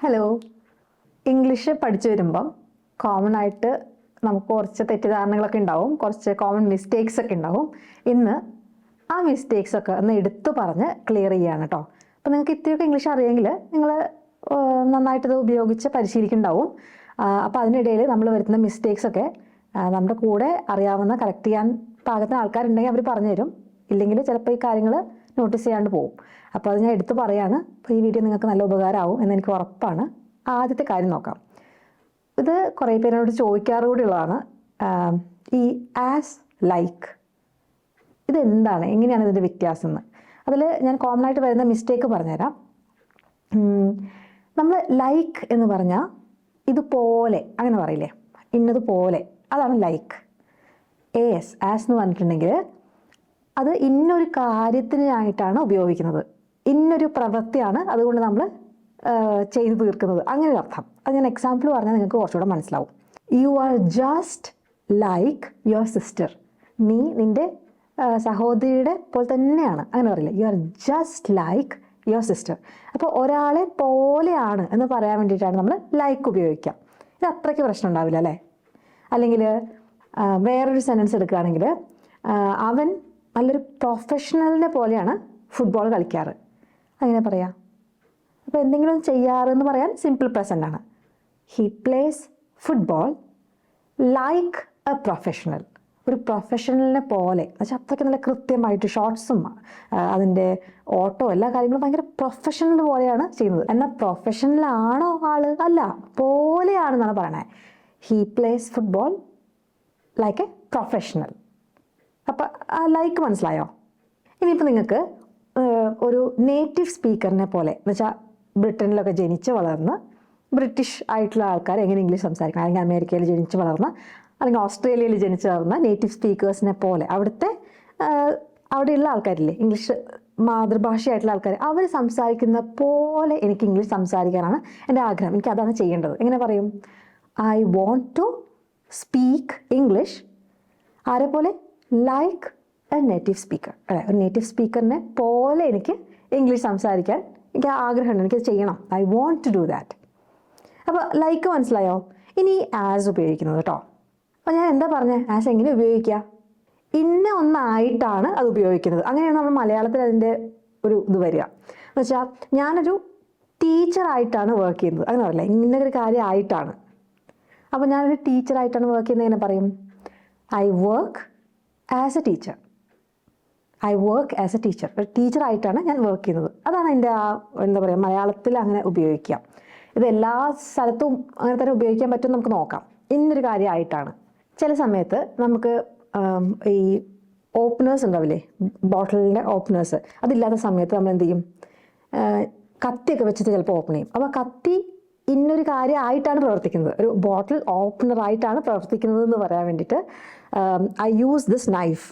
Hello. English പഠിച്ചു വരുമ്പം common ആയിട്ട് നമുക്ക് കുറച്ച് തെറ്റിദ്ധാരണകളൊക്കെ ഉണ്ടാവും, കുറച്ച് കോമൺ മിസ്റ്റേക്സ് ഒക്കെ ഉണ്ടാവും. ഇന്ന് ആ മിസ്റ്റേക്സ് ഒക്കെ ഒന്ന് എടുത്തു പറഞ്ഞ് ക്ലിയർ ചെയ്യാണ് കേട്ടോ. അപ്പോൾ നിങ്ങൾക്ക് ഇത്രയൊക്കെ ഇംഗ്ലീഷ് അറിയെങ്കിൽ നിങ്ങൾ നന്നായിട്ടത് ഉപയോഗിച്ച് പരിശീലിക്കുന്നുണ്ടാവും. അപ്പോൾ അതിനിടയിൽ നമ്മൾ വരുത്തുന്ന മിസ്റ്റേക്സ് ഒക്കെ നമ്മുടെ കൂടെ അറിയാവുന്ന കറക്റ്റ് ചെയ്യാൻ പാകത്തിന് ആൾക്കാരുണ്ടെങ്കിൽ അവർ പറഞ്ഞു തരും. ഇല്ലെങ്കിൽ ചിലപ്പോൾ ഈ കാര്യങ്ങൾ നോട്ടീസ് ചെയ്യാണ്ട് പോകും. അപ്പോൾ അത് ഞാൻ എടുത്തു പറയാണ്. അപ്പോൾ ഈ വീഡിയോ നിങ്ങൾക്ക് നല്ല ഉപകാരമാവും എന്നെനിക്ക് ഉറപ്പാണ്. ആദ്യത്തെ കാര്യം നോക്കാം. ഇത് കുറേ പേരോട് ചോദിക്കാറ് കൂടിയുള്ളതാണ്. ഈ ആസ്, ലൈക്ക്, ഇതെന്താണ്, എങ്ങനെയാണ് ഇതിൻ്റെ വ്യത്യാസം എന്ന്. അതിൽ ഞാൻ കോമൺ ആയിട്ട് വരുന്ന മിസ്റ്റേക്ക് പറഞ്ഞുതരാം. നമ്മൾ ലൈക്ക് എന്ന് പറഞ്ഞാൽ ഇതുപോലെ അങ്ങനെ പറയില്ലേ, ഇന്നതുപോലെ, അതാണ് ലൈക്ക്. ആസ് എന്ന് പറഞ്ഞിട്ടുണ്ടെങ്കിൽ അത് ഇന്നൊരു കാര്യത്തിനായിട്ടാണ് ഉപയോഗിക്കുന്നത്, ഇന്നൊരു പ്രവൃത്തിയാണ് അതുകൊണ്ട് നമ്മൾ ചെയ്തു തീർക്കുന്നത്, അങ്ങനെ ഒരു അർത്ഥം. അത് ഞാൻ എക്സാമ്പിൾ പറഞ്ഞാൽ നിങ്ങൾക്ക് കുറച്ചുകൂടെ മനസ്സിലാവും. You are just like your sister. നീ നിൻ്റെ സഹോദരിയുടെ പോലെ തന്നെയാണ്, അങ്ങനെ പറയില്ല. You are just like your sister. അപ്പോൾ ഒരാളെ പോലെയാണ് എന്ന് പറയാൻ വേണ്ടിയിട്ടാണ് നമ്മൾ ലൈക്ക് ഉപയോഗിക്കുക. ഇത് അത്രയ്ക്ക് പ്രശ്നം ഉണ്ടാവില്ല അല്ലേ? അല്ലെങ്കിൽ വേറൊരു സെൻറ്റൻസ് എടുക്കുകയാണെങ്കിൽ, അവൻ നല്ലൊരു പ്രൊഫഷണലിനെ പോലെയാണ് ഫുട്ബോൾ കളിക്കാറ്, അങ്ങനെ പറയാം. അപ്പോൾ എന്തെങ്കിലും ചെയ്യാറെന്ന് പറയാൻ സിമ്പിൾ പ്രസൻ്റ് ആണ്. He place football like A professional. ഒരു പ്രൊഫഷണലിനെ പോലെ എന്ന് വെച്ചാൽ അത്രയ്ക്ക് നല്ല കൃത്യമായിട്ട് ഷോട്ട്സും അതിൻ്റെ ഓട്ടോ എല്ലാ കാര്യങ്ങളും ഭയങ്കര പ്രൊഫഷണൽ പോലെയാണ് ചെയ്യുന്നത്. എന്നാൽ പ്രൊഫഷണലാണോ ആൾ? അല്ല, പോലെയാണെന്നാണ് പറയണത്. He place football like A professional. അപ്പം ആ ലൈക്ക് മനസ്സിലായോ? ഇനിയിപ്പോൾ നിങ്ങൾക്ക് ഒരു നേറ്റീവ് സ്പീക്കറിനെ പോലെ എന്ന് വെച്ചാൽ ബ്രിട്ടനിലൊക്കെ ജനിച്ച് വളർന്ന് ബ്രിട്ടീഷ് ആയിട്ടുള്ള ആൾക്കാർ എങ്ങനെ ഇംഗ്ലീഷ് സംസാരിക്കണം, അല്ലെങ്കിൽ അമേരിക്കയിൽ ജനിച്ച് വളർന്ന അല്ലെങ്കിൽ ഓസ്ട്രേലിയയിൽ ജനിച്ച് വളർന്ന നേറ്റീവ് സ്പീക്കേഴ്സിനെ പോലെ അവിടെയുള്ള ആൾക്കാരില്ലേ, ഇംഗ്ലീഷ് മാതൃഭാഷയായിട്ടുള്ള ആൾക്കാർ, അവർ സംസാരിക്കുന്ന പോലെ എനിക്ക് ഇംഗ്ലീഷ് സംസാരിക്കാനാണ് എൻ്റെ ആഗ്രഹം. എനിക്ക് അതാണ് ചെയ്യേണ്ടത്. എങ്ങനെ പറയും? I want to speak English ആരെ പോലെ? Like a native speaker. അല്ലെ, ഒരു നേറ്റീവ് സ്പീക്കറിനെ പോലെ എനിക്ക് ഇംഗ്ലീഷ് സംസാരിക്കാൻ എനിക്ക് ആഗ്രഹമുണ്ട്, എനിക്കത് ചെയ്യണം. I want to do that. അപ്പോൾ ലൈക്ക് മനസ്സിലായോ? ഇനി ആസ് ഉപയോഗിക്കുന്നത് കേട്ടോ. അപ്പോൾ ഞാൻ എന്താ പറഞ്ഞത്? ആസ് എങ്ങനെ ഉപയോഗിക്കുക? ഇന്ന ഒന്നായിട്ടാണ് അത് ഉപയോഗിക്കുന്നത്. അങ്ങനെയാണ് നമ്മൾ മലയാളത്തിൽ അതിൻ്റെ ഒരു ഇത് വരിക. എന്ന് വെച്ചാൽ ഞാനൊരു ടീച്ചറായിട്ടാണ് വർക്ക് ചെയ്യുന്നത്, അങ്ങനെ പറയില്ല, ഇന്നൊരു കാര്യം ആയിട്ടാണ്. അപ്പോൾ ഞാനൊരു ടീച്ചറായിട്ടാണ് വർക്ക് ചെയ്യുന്നത്, എങ്ങനെ പറയും? I work as A teacher. I work as A teacher. ഒരു ടീച്ചറായിട്ടാണ് ഞാൻ വർക്ക് ചെയ്യുന്നത്. അതാണ് എൻ്റെ എന്താ പറയുക, മലയാളത്തിൽ അങ്ങനെ ഉപയോഗിക്കാം. ഇത് എല്ലാ സ്ഥലത്തും അങ്ങനെ തന്നെ ഉപയോഗിക്കാൻ പറ്റും. നമുക്ക് നോക്കാം. ഇന്നൊരു കാര്യമായിട്ടാണ്. ചില സമയത്ത് നമുക്ക് ഈ ഓപ്പണേഴ്സ് ഉണ്ടാവില്ലേ, ബോട്ടിലിൻ്റെ ഓപ്പണേഴ്സ്, അതില്ലാത്ത സമയത്ത് നമ്മൾ എന്ത് ചെയ്യും? കത്തിയൊക്കെ വെച്ചിട്ട് ചിലപ്പോൾ ഓപ്പൺ ചെയ്യും. അപ്പോൾ കത്തി ഇന്നൊരു കാര്യമായിട്ടാണ് പ്രവർത്തിക്കുന്നത്, ഒരു ബോട്ടിൽ ഓപ്പണറായിട്ടാണ് പ്രവർത്തിക്കുന്നത് എന്ന് പറയാൻ വേണ്ടിയിട്ട് ഐ യൂസ് ദിസ് നൈഫ്.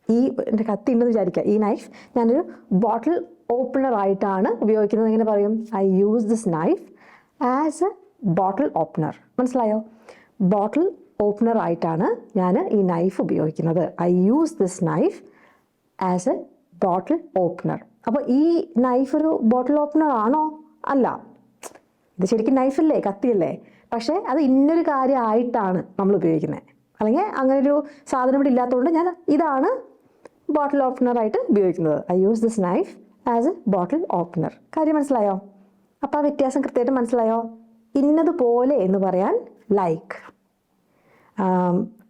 ഈ എൻ്റെ കത്തി ഉണ്ടെന്ന് വിചാരിക്കുക, ഈ നൈഫ് ഞാനൊരു ബോട്ടിൽ ഓപ്പണറായിട്ടാണ് ഉപയോഗിക്കുന്നത്. എങ്ങനെ പറയും? I use this knife as A bottle opener. മനസ്സിലായോ? ബോട്ടിൽ ഓപ്പണർ ആയിട്ടാണ് ഞാൻ ഈ നൈഫ് ഉപയോഗിക്കുന്നത്. I use this knife as A bottle opener. അപ്പോൾ ഈ നൈഫ് ഒരു ബോട്ടിൽ ഓപ്പണർ ആണോ? അല്ല, ഇത് ശരിക്കും നൈഫല്ലേ, കത്തിയല്ലേ. പക്ഷേ അത് ഇന്നൊരു കാര്യമായിട്ടാണ് നമ്മൾ ഉപയോഗിക്കുന്നത്. അല്ലെങ്കിൽ അങ്ങനൊരു സാധനം ഇവിടെ ഇല്ലാത്തതുകൊണ്ട് ഞാൻ ഇതാണ് ബോട്ടിൽ ഓപ്പണറായിട്ട് ഉപയോഗിക്കുന്നത്. I use this knife as A bottle opener. കാര്യം മനസ്സിലായോ? അപ്പോൾ ആ വ്യത്യാസം കൃത്യമായിട്ട് മനസ്സിലായോ? ഇന്നതുപോലെ എന്ന് പറയാൻ like.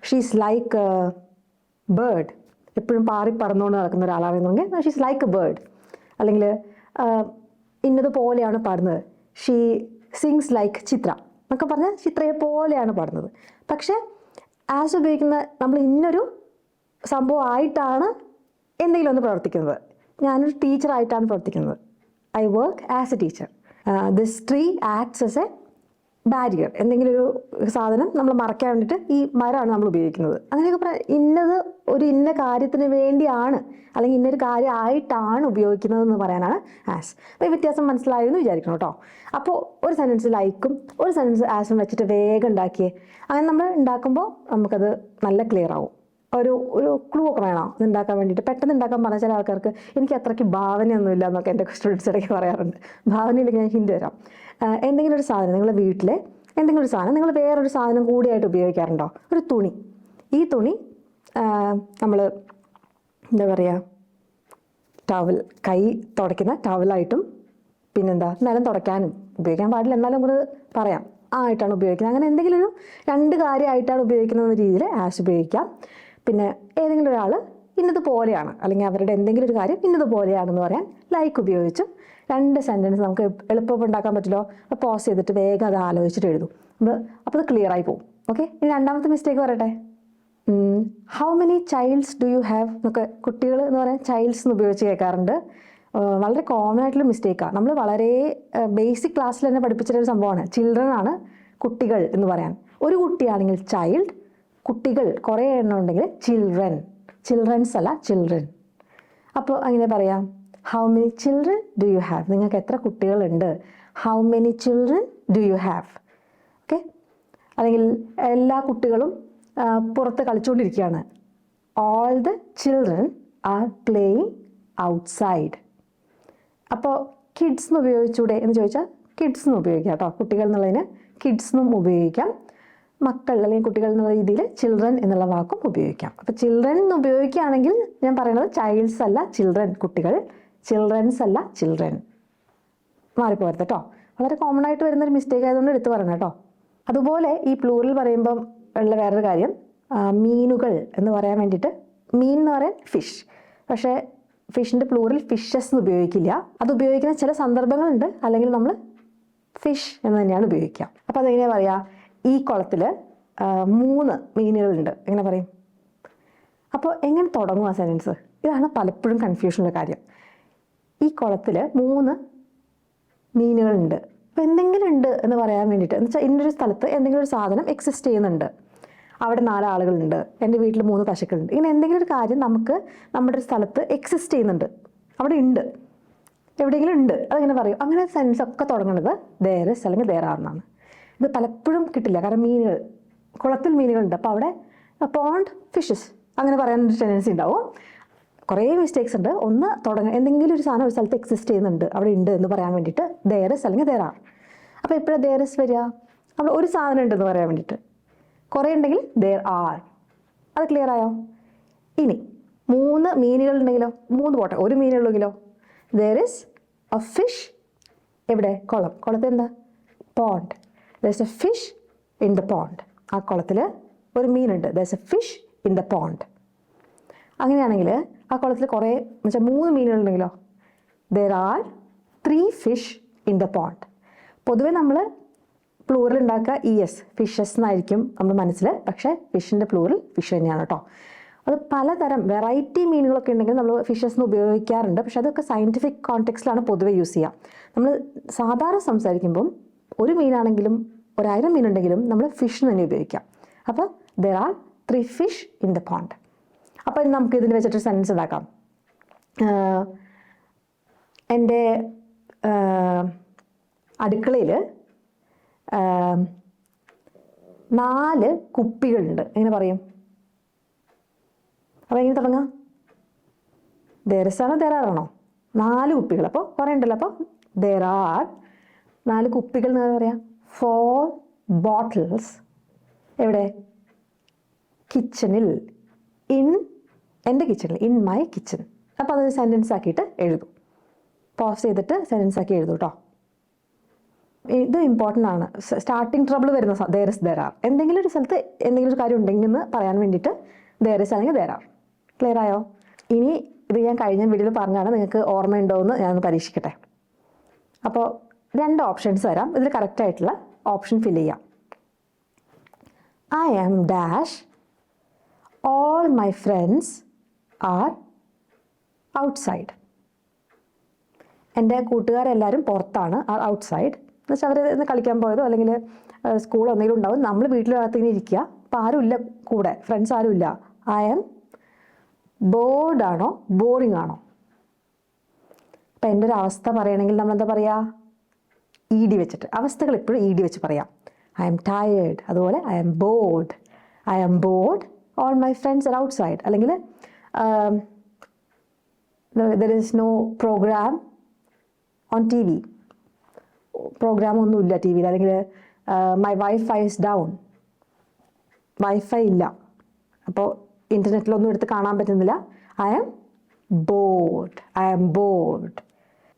She's like A bird. എപ്പോഴും പാറി പറന്നുകൊണ്ട് നടക്കുന്ന ഒരാളാണെന്നുണ്ടെങ്കിൽ ഷീസ് ലൈക്ക് എ ബേർഡ്. അല്ലെങ്കിൽ ഇന്നതുപോലെയാണ് പാടുന്നത്, ഷീ സിങ്സ് ലൈക്ക് ചിത്ര എന്നൊക്കെ പറഞ്ഞാൽ ചിത്രയെ പോലെയാണ് പാടുന്നത്. പക്ഷേ ആസ് ഉപയോഗിക്കുന്ന നമ്മൾ ഇന്നൊരു സംഭവം ആയിട്ടാണ് എന്തെങ്കിലും ഒന്ന് പ്രവർത്തിക്കുന്നത്. ഞാനൊരു ടീച്ചറായിട്ടാണ് പ്രവർത്തിക്കുന്നത്. I work as A teacher. This tree acts as A barrier. എന്തെങ്കിലും ഒരു സാധനം നമ്മൾ മറയ്ക്കാൻ വേണ്ടിയിട്ട് ഈ മരമാണ് നമ്മൾ ഉപയോഗിക്കുന്നത്. അങ്ങനെയൊക്കെ പറയാം. ഇന്നത് ഒരു ഇന്ന കാര്യത്തിന് വേണ്ടിയാണ് അല്ലെങ്കിൽ ഇന്നൊരു കാര്യമായിട്ടാണ് ഉപയോഗിക്കുന്നതെന്ന് പറയാനാണ് ആസ്. അപ്പോൾ ഈ വ്യത്യാസം മനസ്സിലായോ എന്ന് വിചാരിക്കണം കേട്ടോ. അപ്പോൾ ഒരു സെൻറ്റൻസ് ലൈക്കും ഒരു സെൻറ്റൻസ് ആസും വെച്ചിട്ട് വേഗം ഉണ്ടാക്കിയേ. അങ്ങനെ നമ്മൾ ഉണ്ടാക്കുമ്പോൾ നമുക്കത് നല്ല ക്ലിയർ ആവും. ഒരു ക്ലൂ ഒക്കെ വേണം ഇത് ഉണ്ടാക്കാൻ വേണ്ടിയിട്ട്. പെട്ടെന്ന് ഉണ്ടാക്കാൻ പറഞ്ഞ ചില ആൾക്കാർക്ക് എനിക്ക് അത്രയ്ക്ക് ഭാവനയൊന്നുമില്ല എന്നൊക്കെ എൻ്റെ സ്റ്റുഡൻസ് ഇടയ്ക്ക് പറയാറുണ്ട്. ഭാവനയിലേക്ക് ഞാൻ ഹിൻ്റ് തരാം. എന്തെങ്കിലും ഒരു സാധനം നിങ്ങളുടെ വീട്ടിലെ എന്തെങ്കിലും ഒരു സാധനം നിങ്ങൾ വേറൊരു സാധനം കൂടിയായിട്ട് ഉപയോഗിക്കാറുണ്ടോ? ഒരു തുണി. ഈ തുണി നമ്മൾ എന്താ പറയുക, ടവൽ, കൈ തുടയ്ക്കുന്ന ടവലായിട്ടും പിന്നെന്താ നിലം തുടയ്ക്കാനും ഉപയോഗിക്കാൻ പാടില്ല, എന്നാലും നമ്മൾ പറയാം ആയിട്ടാണ് ഉപയോഗിക്കുന്നത്. അങ്ങനെ എന്തെങ്കിലും ഒരു 2 കാര്യമായിട്ടാണ് ഉപയോഗിക്കുന്ന രീതിയിൽ ആസ് ഉപയോഗിക്കാം. പിന്നെ ഏതെങ്കിലും ഒരാൾ ഇന്നതുപോലെയാണ്, അല്ലെങ്കിൽ അവരുടെ എന്തെങ്കിലും ഒരു കാര്യം ഇന്നതുപോലെയാണെന്ന് പറയാൻ ലൈക്ക് ഉപയോഗിച്ചും 2 സെൻറ്റൻസ് നമുക്ക് എളുപ്പം ഉണ്ടാക്കാൻ പറ്റുമല്ലോ. അപ്പോൾ പോസ് ചെയ്തിട്ട് വേഗം അത് ആലോചിച്ചിട്ട് എഴുതും നമ്മൾ, അപ്പോൾ അത് ക്ലിയർ ആയി പോകും. ഓക്കെ, ഇനി രണ്ടാമത്തെ മിസ്റ്റേക്ക് പറയട്ടെ. How many child's do you have എന്നൊക്കെ കുട്ടികൾ എന്ന് പറയാൻ ചൈൽഡ്സ് എന്ന് ഉപയോഗിച്ച് കേൾക്കാറുണ്ട്. വളരെ കോമൺ ആയിട്ടുള്ള മിസ്റ്റേക്കാണ്. നമ്മൾ വളരെ ബേസിക് ക്ലാസ്സിൽ തന്നെ പഠിപ്പിച്ചിട്ടൊരു സംഭവമാണ്. ചിൽഡ്രൻ ആണ് കുട്ടികൾ എന്ന് പറയാൻ. ഒരു കുട്ടിയാണെങ്കിൽ ചൈൽഡ്, കുട്ടികൾ കുറേ എണ്ണം ഉണ്ടെങ്കിൽ ചിൽഡ്രൻ. ചിൽഡ്രൻസ് അല്ല, ചിൽഡ്രൻ. അപ്പോൾ അങ്ങനെ പറയാം, how many children do you have, നിങ്ങൾക്ക് എത്ര കുട്ടികളുണ്ട്. How many children do you have. Okay, അല്ലെങ്കിൽ എല്ലാ കുട്ടികളും പുറത്ത് കളിച്ചുകൊണ്ടിരിക്കുകയാണ്. All the children are playing outside. അപ്പോൾ കിഡ്സ് എന്ന് ഉപയോഗിച്ചൂടെ എന്ന് ചോദിച്ചാൽ കിഡ്സ് എന്ന് ഉപയോഗിക്കാം കേട്ടോ. കുട്ടികൾ എന്നുള്ളതിന് കിഡ്സ് എന്നും ഉപയോഗിക്കാം. മക്കൾ അല്ലെങ്കിൽ കുട്ടികൾ എന്നുള്ള രീതിയിൽ ചിൽഡ്രൻ എന്നുള്ള വാക്കും ഉപയോഗിക്കാം. അപ്പോൾ ചിൽഡ്രൻ എന്ന് ഉപയോഗിക്കുകയാണെങ്കിൽ ഞാൻ പറയുന്നത് ചൈൽഡ്സ് അല്ല ചിൽഡ്രൻ, കുട്ടികൾ. ചിൽഡ്രൻസ് അല്ല ചിൽഡ്രൻ. മാറിപ്പോരുത് കേട്ടോ. വളരെ കോമൺ ആയിട്ട് വരുന്നൊരു മിസ്റ്റേക്ക് ആയതുകൊണ്ട് എടുത്ത് പറയണം കേട്ടോ. അതുപോലെ ഈ പ്ലൂറൽ പറയുമ്പം ഉള്ള വേറൊരു കാര്യം, മീനുകൾ എന്ന് പറയാൻ വേണ്ടിയിട്ട് മീൻ എന്ന് പറയാൻ ഫിഷ്, പക്ഷേ ഫിഷിൻ്റെ പ്ലൂറൽ ഫിഷസ് എന്ന് ഉപയോഗിക്കില്ല. അത് ഉപയോഗിക്കുന്ന ചില സന്ദർഭങ്ങളുണ്ട്, അല്ലെങ്കിൽ നമ്മൾ ഫിഷ് എന്ന് തന്നെയാണ് ഉപയോഗിക്കുക. അപ്പോൾ അതെങ്ങനെയാണ് പറയുക, ഈ കുളത്തിൽ 3 മീനുകളുണ്ട് എങ്ങനെ പറയും? അപ്പോൾ എങ്ങനെ തുടങ്ങും ആ സെൻറ്റൻസ്? ഇതാണ് പലപ്പോഴും കൺഫ്യൂഷനുള്ള കാര്യം. ഈ കുളത്തിൽ 3 മീനുകളുണ്ട്. അപ്പോൾ എന്തെങ്കിലും ഉണ്ട് എന്ന് പറയാൻ വേണ്ടിയിട്ട്, എന്ന് വെച്ചാൽ ഇന്നൊരു സ്ഥലത്ത് എന്തെങ്കിലും ഒരു സാധനം എക്സിസ്റ്റ് ചെയ്യുന്നുണ്ട്, അവിടെ 4 ആളുകളുണ്ട്, എൻ്റെ വീട്ടിൽ 3 പശുക്കളുണ്ട്, ഇങ്ങനെ എന്തെങ്കിലും ഒരു കാര്യം നമുക്ക് നമ്മുടെ ഒരു സ്ഥലത്ത് എക്സിസ്റ്റ് ചെയ്യുന്നുണ്ട്, അവിടെ ഉണ്ട്, എവിടെയെങ്കിലും ഉണ്ട്, അതെങ്ങനെ പറയും? അങ്ങനെ സെൻസ് ഒക്കെ തുടങ്ങുന്നത് there is അല്ലെങ്കിൽ there are എന്നാണ്. ഇത് പലപ്പോഴും കിട്ടില്ല, കാരണം മീനുകൾ, കുളത്തിൽ മീനുകളുണ്ട്, അപ്പോൾ അവിടെ പോണ്ട് ഫിഷസ് അങ്ങനെ പറയാനൊരു ടെൻഡൻസി ഉണ്ടാവും. കുറേ മിസ്റ്റേക്സ് ഉണ്ട്. ഒന്ന് എന്തെങ്കിലും ഒരു സാധനം ഒരു സ്ഥലത്ത് എക്സിസ്റ്റ് ചെയ്യുന്നുണ്ട്, അവിടെ ഉണ്ട് എന്ന് പറയാൻ വേണ്ടിയിട്ട് there is അല്ലെങ്കിൽ there are. അപ്പോൾ എപ്പോഴാണ് there is വരിക? അവിടെ ഒരു സാധനം ഉണ്ടെന്ന് പറയാൻ വേണ്ടിയിട്ട്. കുറേ ഉണ്ടെങ്കിൽ there are. അത് ക്ലിയർ ആയോ? ഇനി 3 മീനുകളുണ്ടെങ്കിലോ, 3 പോട്ടെ, ഒരു മീനുള്ളെങ്കിലോ, there is a fish. എവിടെ? കുളം. കുളത്തിൽ എന്താ? Pond. there is a fish in the pond. ആ കുളത്തിൽ ഒരു മീനുണ്ട്. there is a fish in the pond. അങ്ങനെയാണെങ്കിൽ ആ കുളത്തിൽ കുറേ എന്ന് വെച്ചാൽ 3 മീനുകളുണ്ടെങ്കിലോ, there are 3 fish in the pond. പൊതുവെ നമ്മൾ പ്ലൂറൽ ഉണ്ടാക്കുക ഫിഷസ് എന്നായിരിക്കും നമ്മുടെ മനസ്സിൽ, പക്ഷേ ഫിഷിൻ്റെ പ്ലൂറൽ ഫിഷ് തന്നെയാണ് കേട്ടോ. അത് പലതരം വെറൈറ്റി മീനുകളൊക്കെ ഉണ്ടെങ്കിൽ നമ്മൾ ഫിഷസ് എന്ന് ഉപയോഗിക്കാറുണ്ട്, പക്ഷെ അതൊക്കെ സയൻറ്റിഫിക് കോണ്ടെക്സ്റ്റിലാണ് പൊതുവെ യൂസ് ചെയ്യുക. നമ്മൾ സാധാരണ സംസാരിക്കുമ്പം ഒരു മീനാണെങ്കിലും 1000 മീനുണ്ടെങ്കിലും നമ്മൾ ഫിഷ് തന്നെ ഉപയോഗിക്കാം. അപ്പോൾ there are 3 fish in the pond. അപ്പോൾ നമുക്ക് ഇതിന് വെച്ചിട്ട് സെൻറ്റൻസ് ഉണ്ടാക്കാം. എൻ്റെ അടുക്കളയിൽ 4 കുപ്പികളുണ്ട്. എങ്ങനെ പറയും? അപ്പോൾ എങ്ങനെ തുടങ്ങാം? there is ആണോ there are ആണോ? 4 കുപ്പികൾ. അപ്പോൾ കുറേ ഉണ്ടല്ലോ. അപ്പോൾ there are 4 കുപ്പികൾ എന്ന് പറയാം. 4 bottles. എവിടെ? കിച്ചണിൽ. എൻ്റെ കിച്ചണിൽ, ഇൻ മൈ കിച്ചൺ. അപ്പോൾ അതൊരു സെൻറ്റൻസ് ആക്കിയിട്ട് എഴുതും. പോസ് ചെയ്തിട്ട് സെൻറ്റൻസ് ആക്കി എഴുതും കേട്ടോ. ഇത് ഇമ്പോർട്ടൻ്റ് ആണ്. സ്റ്റാർട്ടിങ് ട്രബിൾ വരുന്ന there is there are. എന്തെങ്കിലും ഒരു സ്ഥലത്ത് എന്തെങ്കിലും ഒരു കാര്യം ഉണ്ടെങ്കിൽ എന്ന് പറയാൻ വേണ്ടിയിട്ട് there is അല്ലെങ്കിൽ there are. ക്ലിയർ ആയോ? ഇനി ഇത് ഞാൻ കഴിഞ്ഞ വീഡിയോയിൽ പറഞ്ഞാണ്, നിങ്ങൾക്ക് ഓർമ്മയുണ്ടോ എന്ന് ഞാനൊന്ന് പരീക്ഷിക്കട്ടെ. അപ്പോൾ 2 ഓപ്ഷൻസ് തരാം. ഇതിൽ കറക്റ്റായിട്ടുള്ള ഓപ്ഷൻ ഫില്ല് ചെയ്യാം. I am dash. All my friends are outside. എൻ്റെ കൂട്ടുകാരെല്ലാവരും പുറത്താണ്, ആർ ഔട്ട്സൈഡ്. എന്ന് വെച്ചാൽ അവർ കളിക്കാൻ പോയതോ അല്ലെങ്കിൽ സ്കൂൾ എന്തെങ്കിലും ഉണ്ടാവും. നമ്മൾ വീട്ടിനകത്ത് ഇങ്ങനെ ഇരിക്കുക, അപ്പോൾ ആരുമില്ല കൂടെ, ഫ്രണ്ട്സ് ആരുമില്ല. ഐ ആം ബോർഡ് ആണോ ബോറിംഗ് ആണോ? അപ്പം എൻ്റെ ഒരു അവസ്ഥ പറയണമെങ്കിൽ നമ്മളെന്താ പറയുക? ED വെച്ചിട്ട്. അവസ്ഥകൾ എപ്പോഴും ED വെച്ച് പറയാം. I am tired. അതുപോലെ I am bored. I am bored. All my friends are outside. അല്ലെങ്കിൽ there is no program on TV. പ്രോഗ്രാമൊന്നുമില്ല ടി വിയിൽ, അല്ലെങ്കിൽ my wifi is down, wifi ഇല്ല, അപ്പോൾ ഇൻ്റർനെറ്റിലൊന്നും എടുത്ത് കാണാൻ പറ്റുന്നില്ല. I am bored, I am bored.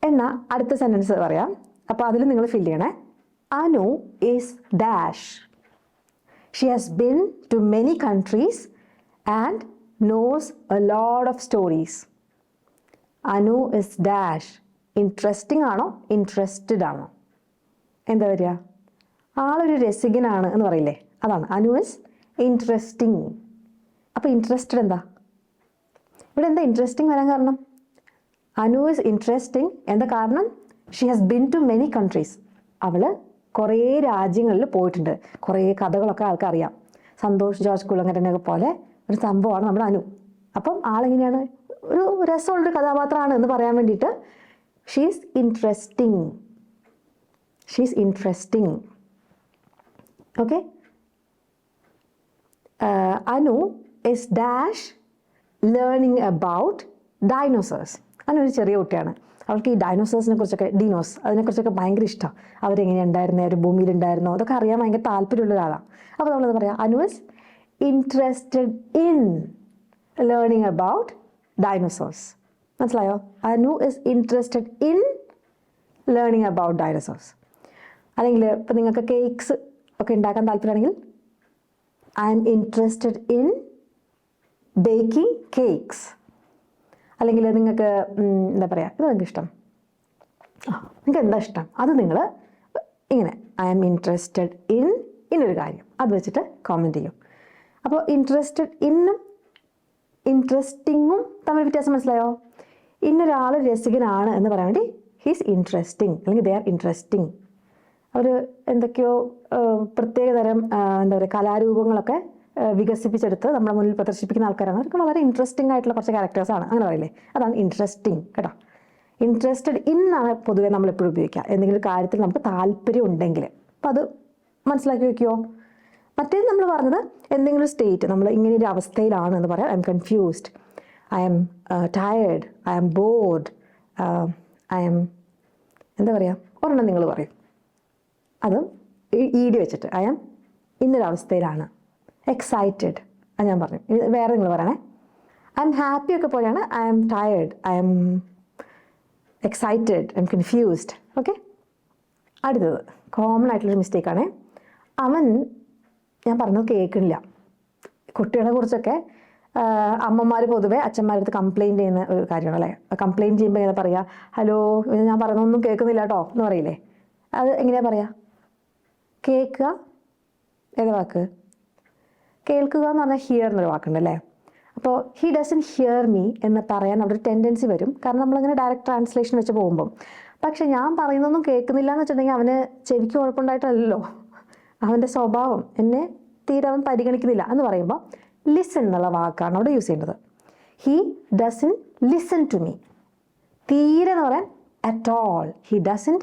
എന്നാൽ അടുത്ത സെൻറ്റൻസ് പറയാം, അപ്പോൾ അതിൽ നിങ്ങൾ ഫില്ല് ചെയ്യണേ. Anu is dash. She has been to many countries and knows a lot of stories. Anu is dash. Interesting ആണോ ഇൻട്രസ്റ്റഡ് ആണോ? എന്താ വരിക? ആളൊരു രസികനാണ് എന്ന് പറയില്ലേ, അതാണ് അനു ഇസ് ഇൻട്രസ്റ്റിംഗ്. അപ്പോൾ ഇൻട്രസ്റ്റഡ് എന്താ? ഇവിടെ എന്താ ഇൻട്രസ്റ്റിംഗ് വരാൻ കാരണം? അനു ഇസ് ഇൻട്രസ്റ്റിംഗ് എന്താ കാരണം? She has been to many countries. അവൾ കുറേ രാജ്യങ്ങളിൽ പോയിട്ടുണ്ട്. കുറേ കഥകളൊക്കെ ആൾക്കറിയാം. സന്തോഷ് ജോർജ് കുളങ്ങരനെയൊക്കെ പോലെ ഒരു സംഭവമാണ് നമ്മുടെ അനു. അപ്പം ആളെങ്ങനെയാണ്? ഒരു രസമുള്ളൊരു കഥാപാത്രമാണ് എന്ന് പറയാൻ വേണ്ടിയിട്ട് she's interesting, she's interesting. Okay. Anu is dash learning about dinosaurs. Anu ഒരു ചെറിയ കുട്ടിയാണ്. അവൾക്ക് ഈ ഡൈനോസേഴ്സിനെ കുറിച്ചൊക്കെ, ഡീനോസ്, അതിനെക്കുറിച്ചൊക്കെ ഭയങ്കര ഇഷ്ടമാണ്. അവരെങ്ങനെയാണ് ഉണ്ടായിരുന്നത്, അവർ ഭൂമിയിലുണ്ടായിരുന്നോ, അതൊക്കെ അറിയാൻ ഭയങ്കര താല്പര്യമുള്ള ഒരാളാണ്. അപ്പോൾ നമ്മളത് പറയാം, Anu is interested in learning about dinosaurs. മനസ്സിലായോ? Anu is interested in learning about dinosaurs. അല്ലെങ്കിൽ ഇപ്പം നിങ്ങൾക്ക് കേക്ക്സ് ഒക്കെ ഉണ്ടാക്കാൻ താല്പര്യമാണെങ്കിൽ I am interested in baking cakes. അല്ലെങ്കിൽ നിങ്ങൾക്ക് എന്താ പറയുക, ഇത് നിങ്ങൾക്ക് ഇഷ്ടം, നിങ്ങൾക്ക് എന്താ ഇഷ്ടം അത് നിങ്ങൾ ഇങ്ങനെ ഐ ആം ഇൻട്രസ്റ്റഡ് ഇൻ ഇന്നൊരു കാര്യം അത് വെച്ചിട്ട് കോമെൻറ്റ് ചെയ്യും. അപ്പോൾ ഇൻട്രസ്റ്റഡ് ഇന്നും ഇൻട്രസ്റ്റിങ്ങും തമ്മിൽ വ്യത്യാസം മനസ്സിലായോ? ഇന്നൊരാൾ രസികനാണ് എന്ന് പറയാൻ വേണ്ടി ഹീസ് ഇൻട്രസ്റ്റിംഗ്, അല്ലെങ്കിൽ ദേ ആർ ഇൻട്രസ്റ്റിംഗ്. അവർ എന്തൊക്കെയോ പ്രത്യേകതരം എന്താ പറയുക കലാരൂപങ്ങളൊക്കെ വികസിപ്പിച്ചെടുത്ത് നമ്മുടെ മുന്നിൽ പ്രദർശിപ്പിക്കുന്ന ആൾക്കാരാണ്. അവർക്ക് വളരെ ഇൻട്രസ്റ്റിംഗ് ആയിട്ടുള്ള കുറച്ച് ക്യാരക്ടേഴ്സാണ്, അങ്ങനെ പറയില്ലേ, അതാണ് ഇൻട്രസ്റ്റിംഗ് കേട്ടോ. ഇൻട്രസ്റ്റഡ് ഇൻ ആണ് പൊതുവേ നമ്മളെപ്പോഴും ഉപയോഗിക്കുക, എന്തെങ്കിലും കാര്യത്തിൽ നമുക്ക് താല്പര്യം ഉണ്ടെങ്കിൽ. അപ്പോൾ അത് മനസ്സിലാക്കി വയ്ക്കുമോ? മറ്റേത് നമ്മൾ പറഞ്ഞത് എന്തെങ്കിലും സ്റ്റേറ്റ്, നമ്മൾ ഇങ്ങനെ ഒരു അവസ്ഥയിലാണ് എന്ന് പറയാം. I M confused, I am tired, I M board, I M എന്താ പറയുക, ഒരെണ്ണം നിങ്ങൾ പറയും, അതും ഈടി വെച്ചിട്ട് ഐ എം ഇന്നൊരവസ്ഥയിലാണ്. എക്സൈറ്റഡ് അത് ഞാൻ പറഞ്ഞു. വേറെ നിങ്ങൾ പറയണേ. ഐ എം ഹാപ്പി ഒക്കെ പോലെയാണ് I am tired, I M excited, I M confused. Okay. അടുത്തത് കോമൺ ആയിട്ടുള്ളൊരു മിസ്റ്റേക്കാണ്. അവൻ ഞാൻ പറഞ്ഞത് കേൾക്കണില്ല. കുട്ടികളെ കുറിച്ചൊക്കെ അമ്മമാർ പൊതുവെ അച്ഛന്മാരുടെ അടുത്ത് കംപ്ലയിൻറ്റ് ചെയ്യുന്ന ഒരു കാര്യമാണ് അല്ലേ. കംപ്ലയിൻറ്റ് ചെയ്യുമ്പോൾ എങ്ങനെ പറയുക, ഹലോ ഞാൻ പറയുന്നൊന്നും കേൾക്കുന്നില്ല കേട്ടോ എന്ന് പറയില്ലേ, അത് എങ്ങനെയാണ് പറയുക? കേൾക്കുക ഏത് വാക്ക്? കേൾക്കുക എന്ന് പറഞ്ഞാൽ ഹിയർ എന്നൊരു വാക്കുണ്ട് അല്ലേ. അപ്പോൾ ഹി ഡസൻ ഹിയർ മീ എന്ന് പറയാൻ അവിടെ ഒരു ടെൻഡൻസി വരും, കാരണം നമ്മളിങ്ങനെ ഡയറക്റ്റ് ട്രാൻസ്ലേഷൻ വെച്ച് പോകുമ്പം. പക്ഷെ ഞാൻ പറയുന്നൊന്നും കേൾക്കുന്നില്ല എന്ന് വെച്ചിട്ടുണ്ടെങ്കിൽ അവന് ചെവിക്ക് കുഴപ്പമുണ്ടായിട്ടല്ലോ, അവൻ്റെ സ്വഭാവം എന്നെ തീരെ അവൻ പരിഗണിക്കുന്നില്ല എന്ന് പറയുമ്പോൾ ലിസൺ എന്നുള്ള വാക്കാണ് അവിടെ യൂസ് ചെയ്യേണ്ടത്. He doesn't listen to me. തീരെ എന്ന് പറയാൻ at all. He doesn't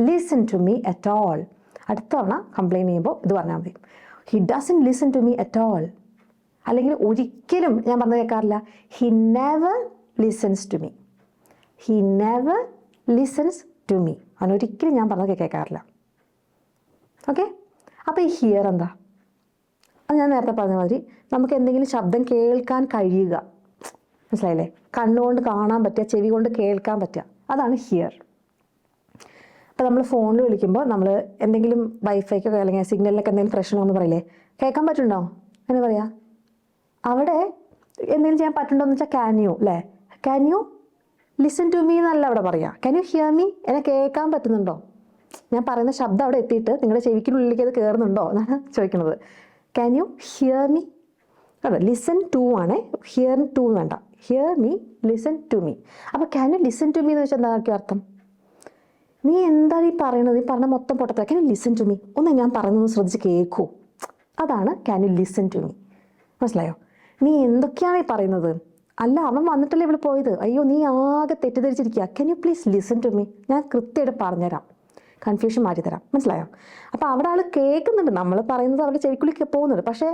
listen to me at all. അടുത്ത തവണ കംപ്ലയിൻറ്റ് ചെയ്യുമ്പോൾ ഇത് പറഞ്ഞാൽ മതി, he doesn't listen to me at all. അല്ലെങ്കിൽ ഒരിക്കലും ഞാൻ പറഞ്ഞത് കേൾക്കാറില്ല, he never listens to me. He never listens to me. അവനൊരിക്കലും ഞാൻ പറഞ്ഞത് കേൾക്കാറില്ല. ഓക്കെ. അപ്പോൾ ഈ ഹിയർ എന്താ? അത് ഞാൻ നേരത്തെ പറഞ്ഞ മാതിരി നമുക്ക് എന്തെങ്കിലും ശബ്ദം കേൾക്കാൻ കഴിയുക, മനസ്സിലായില്ലേ? കണ്ണുകൊണ്ട് കാണാൻ പറ്റുക, ചെവി കൊണ്ട് കേൾക്കാൻ പറ്റുക, അതാണ് ഹിയർ. അപ്പോൾ നമ്മൾ ഫോണിൽ വിളിക്കുമ്പോൾ നമ്മൾ എന്തെങ്കിലും വൈഫൈക്കൊക്കെ അല്ലെങ്കിൽ സിഗ്നലിനൊക്കെ എന്തെങ്കിലും പ്രശ്നമെന്ന് പറയില്ലേ, കേൾക്കാൻ പറ്റുന്നുണ്ടോ എന്ന് പറയാ. അവിടെ എന്തെങ്കിലും ചെയ്യാൻ പറ്റുന്നുണ്ടോ എന്ന് വെച്ചാൽ ക്യാൻ യു അല്ലേ, can you listen to me എന്നല്ല അവിടെ പറയാം, ക്യാൻ യു ഹിയർ മീ, എന്നെ കേൾക്കാൻ പറ്റുന്നുണ്ടോ, ഞാൻ പറയുന്ന ശബ്ദം അവിടെ എത്തിയിട്ട് നിങ്ങളുടെ ചെവിക്കുള്ളിലേക്ക് അത് കയറുന്നുണ്ടോ എന്നാണ് ചോദിക്കുന്നത്. Can you hear me? അതെ, ലിസൺ ടു ആണ്, ഹിയർ ടു വേണ്ട. Hear me, listen to me. അപ്പോൾ can you listen to me എന്ന് വെച്ചാൽ എന്താ അർത്ഥം? നീ എന്താണ് ഈ പറയുന്നത്, നീ പറഞ്ഞ മൊത്തം പൊട്ടത്തില്ല, can you listen to me, ഒന്ന് ഞാൻ പറയുന്നത് ശ്രദ്ധിച്ച് കേൾക്കൂ, അതാണ് can you listen to me. മനസ്സിലായോ? നീ എന്തൊക്കെയാണ് ഈ പറയുന്നത്? അല്ല, അവൻ വന്നിട്ടല്ലേ ഇവിടെ പോയത്, അയ്യോ നീ ആകെ തെറ്റിദ്ധരിച്ചിരിക്കുക, can you please listen to me, ഞാൻ കൃത്യമായിട്ട് പറഞ്ഞുതരാം, കൺഫ്യൂഷൻ മാറ്റിത്തരാം. മനസ്സിലായോ? അപ്പോൾ അവിടെ ആൾ കേൾക്കുന്നുണ്ട്, നമ്മൾ പറയുന്നത് അവരുടെ ചെവിക്കുള്ളിലേക്ക് പോകുന്നുണ്ട്, പക്ഷേ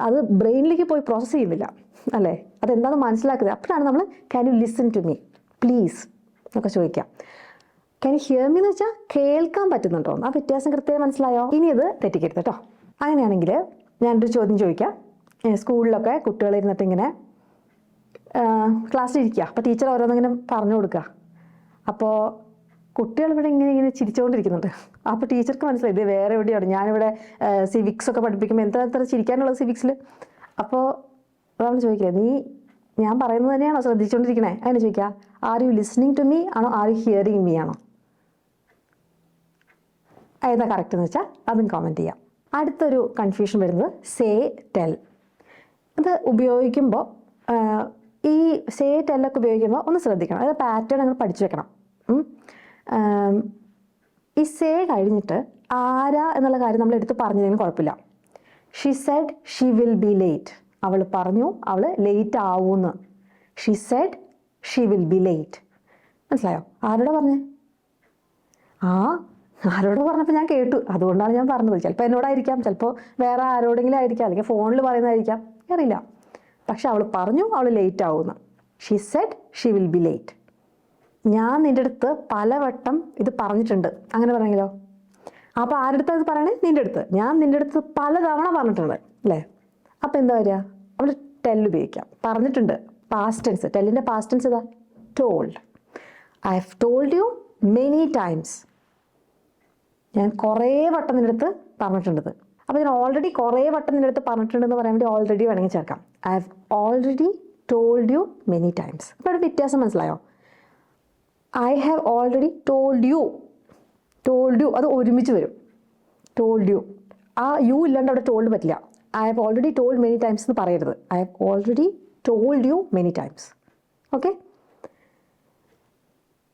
അത് ബ്രെയിനിലേക്ക് പോയി പ്രോസസ്സ് ചെയ്യുന്നില്ല അല്ലേ, അതെന്താണെന്ന് മനസ്സിലാക്കുന്നത്. അപ്പോഴാണ് നമ്മൾ can you listen to me please എന്നൊക്കെ ചോദിക്കാം. ക്യാൻ യു ഹിയർ മീ എന്ന് വെച്ചാൽ കേൾക്കാൻ പറ്റുന്നുണ്ടോ? ആ വ്യത്യാസം കൃത്യമായി മനസ്സിലായോ? ഇനി ഇത് തെറ്റിക്കരുത് കേട്ടോ. അങ്ങനെയാണെങ്കിൽ ഞാനൊരു ചോദ്യം ചോദിക്കാം. സ്കൂളിലൊക്കെ കുട്ടികൾ ഇരുന്നിട്ട് ഇങ്ങനെ ക്ലാസ്സിലിരിക്കുക, അപ്പോൾ ടീച്ചർ ഓരോന്നിങ്ങനെ പറഞ്ഞു കൊടുക്കുക. അപ്പോൾ കുട്ടികൾ ഇവിടെ ഇങ്ങനെ ചിരിച്ചുകൊണ്ടിരിക്കുന്നുണ്ട്. അപ്പോൾ ടീച്ചർക്ക് മനസ്സിലായി ഇത് വേറെ എവിടെയാണ്, ഞാനിവിടെ സിവിക്സ് ഒക്കെ പഠിപ്പിക്കുമ്പോൾ എത്ര ചിരിക്കാനുള്ളത് സിവിക്സിൽ. അപ്പോൾ അതാണ് ചോദിക്കുക, നീ ഞാൻ പറയുന്നത് തന്നെയാണോ ശ്രദ്ധിച്ചുകൊണ്ടിരിക്കണേ? അങ്ങനെ ചോദിക്കുക. Are you listening to me ആണോ, ആർ യു ഹിയറിങ് മീ ആണോ? ഏതാ കറക്റ്റ് എന്ന് വെച്ചാൽ അതും കമൻറ്റ് ചെയ്യാം. അടുത്തൊരു കൺഫ്യൂഷൻ വരുന്നത് സേ ടെൽ. അത് ഉപയോഗിക്കുമ്പോൾ ഈ സേ ടെല്ലൊക്കെ ഉപയോഗിക്കുമ്പോൾ ഒന്ന് ശ്രദ്ധിക്കണം, അതായത് പാറ്റേൺ നിങ്ങൾ പഠിച്ചു വെക്കണം. ഈ സേ കഴിഞ്ഞിട്ട് ആരാ എന്നുള്ള കാര്യം നമ്മൾ എടുത്ത് പറഞ്ഞതിന് കുഴപ്പമില്ല. She said she will be late. അവൾ പറഞ്ഞു അവൾ ലേറ്റ് ആവൂന്ന്. She said she will be late. മനസ്സിലായോ? ആരോടാ പറഞ്ഞേ? ആരോട് പറഞ്ഞപ്പോൾ ഞാൻ കേട്ടു, അതുകൊണ്ടാണ് ഞാൻ പറഞ്ഞത്. ചിലപ്പോൾ എന്നോടായിരിക്കാം, ചിലപ്പോൾ വേറെ ആരോടെങ്കിലും ആയിരിക്കാം, അല്ലെങ്കിൽ ഫോണിൽ പറയുന്നതായിരിക്കാം, അറിയില്ല. പക്ഷെ അവൾ പറഞ്ഞു അവൾ ലേറ്റ് ആവുമെന്ന്. She said she will be late. ഞാൻ നിൻ്റെ അടുത്ത് പലവട്ടം ഇത് പറഞ്ഞിട്ടുണ്ട്, അങ്ങനെ പറഞ്ഞെങ്കിലോ? അപ്പോൾ ആരുടെ അടുത്ത് അത് പറയണേ? നിൻ്റെ അടുത്ത്. ഞാൻ നിൻ്റെ അടുത്ത് പലതവണ പറഞ്ഞിട്ടുണ്ട് അല്ലേ? അപ്പോൾ എന്താ വരിക? അവൾ ടെൽ ഉപയോഗിക്കാം. പറഞ്ഞിട്ടുണ്ട്, പാസ്റ്റ് ടെൻസ്. ടെല്ലിൻ്റെ പാസ്റ്റ് ടെൻസ് ഏതാ? Told. I have told you many times. ഞാൻ കുറേ വട്ടം നിൻ്റെ അടുത്ത് പറഞ്ഞിട്ടുണ്ടത്. അപ്പോൾ ഞാൻ ഓൾറെഡി കുറേ വട്ടം നിൻ്റെ അടുത്ത് പറഞ്ഞിട്ടുണ്ടെന്ന് പറയാൻ വേണ്ടി ഓൾറെഡി വേണമെങ്കിൽ ചേർക്കാം. I have already told you many times. അപ്പോൾ അവിടെ വ്യത്യാസം മനസ്സിലായോ? I have already told U, told you അത് ഒരുമിച്ച് വരും. ടോൾഡ് യു, ആ യു ഇല്ലാണ്ട് അവിടെ ടോൾഡ് പറ്റില്ല. I have already told many times എന്ന് പറയരുത്. I have already told you many times. Okay,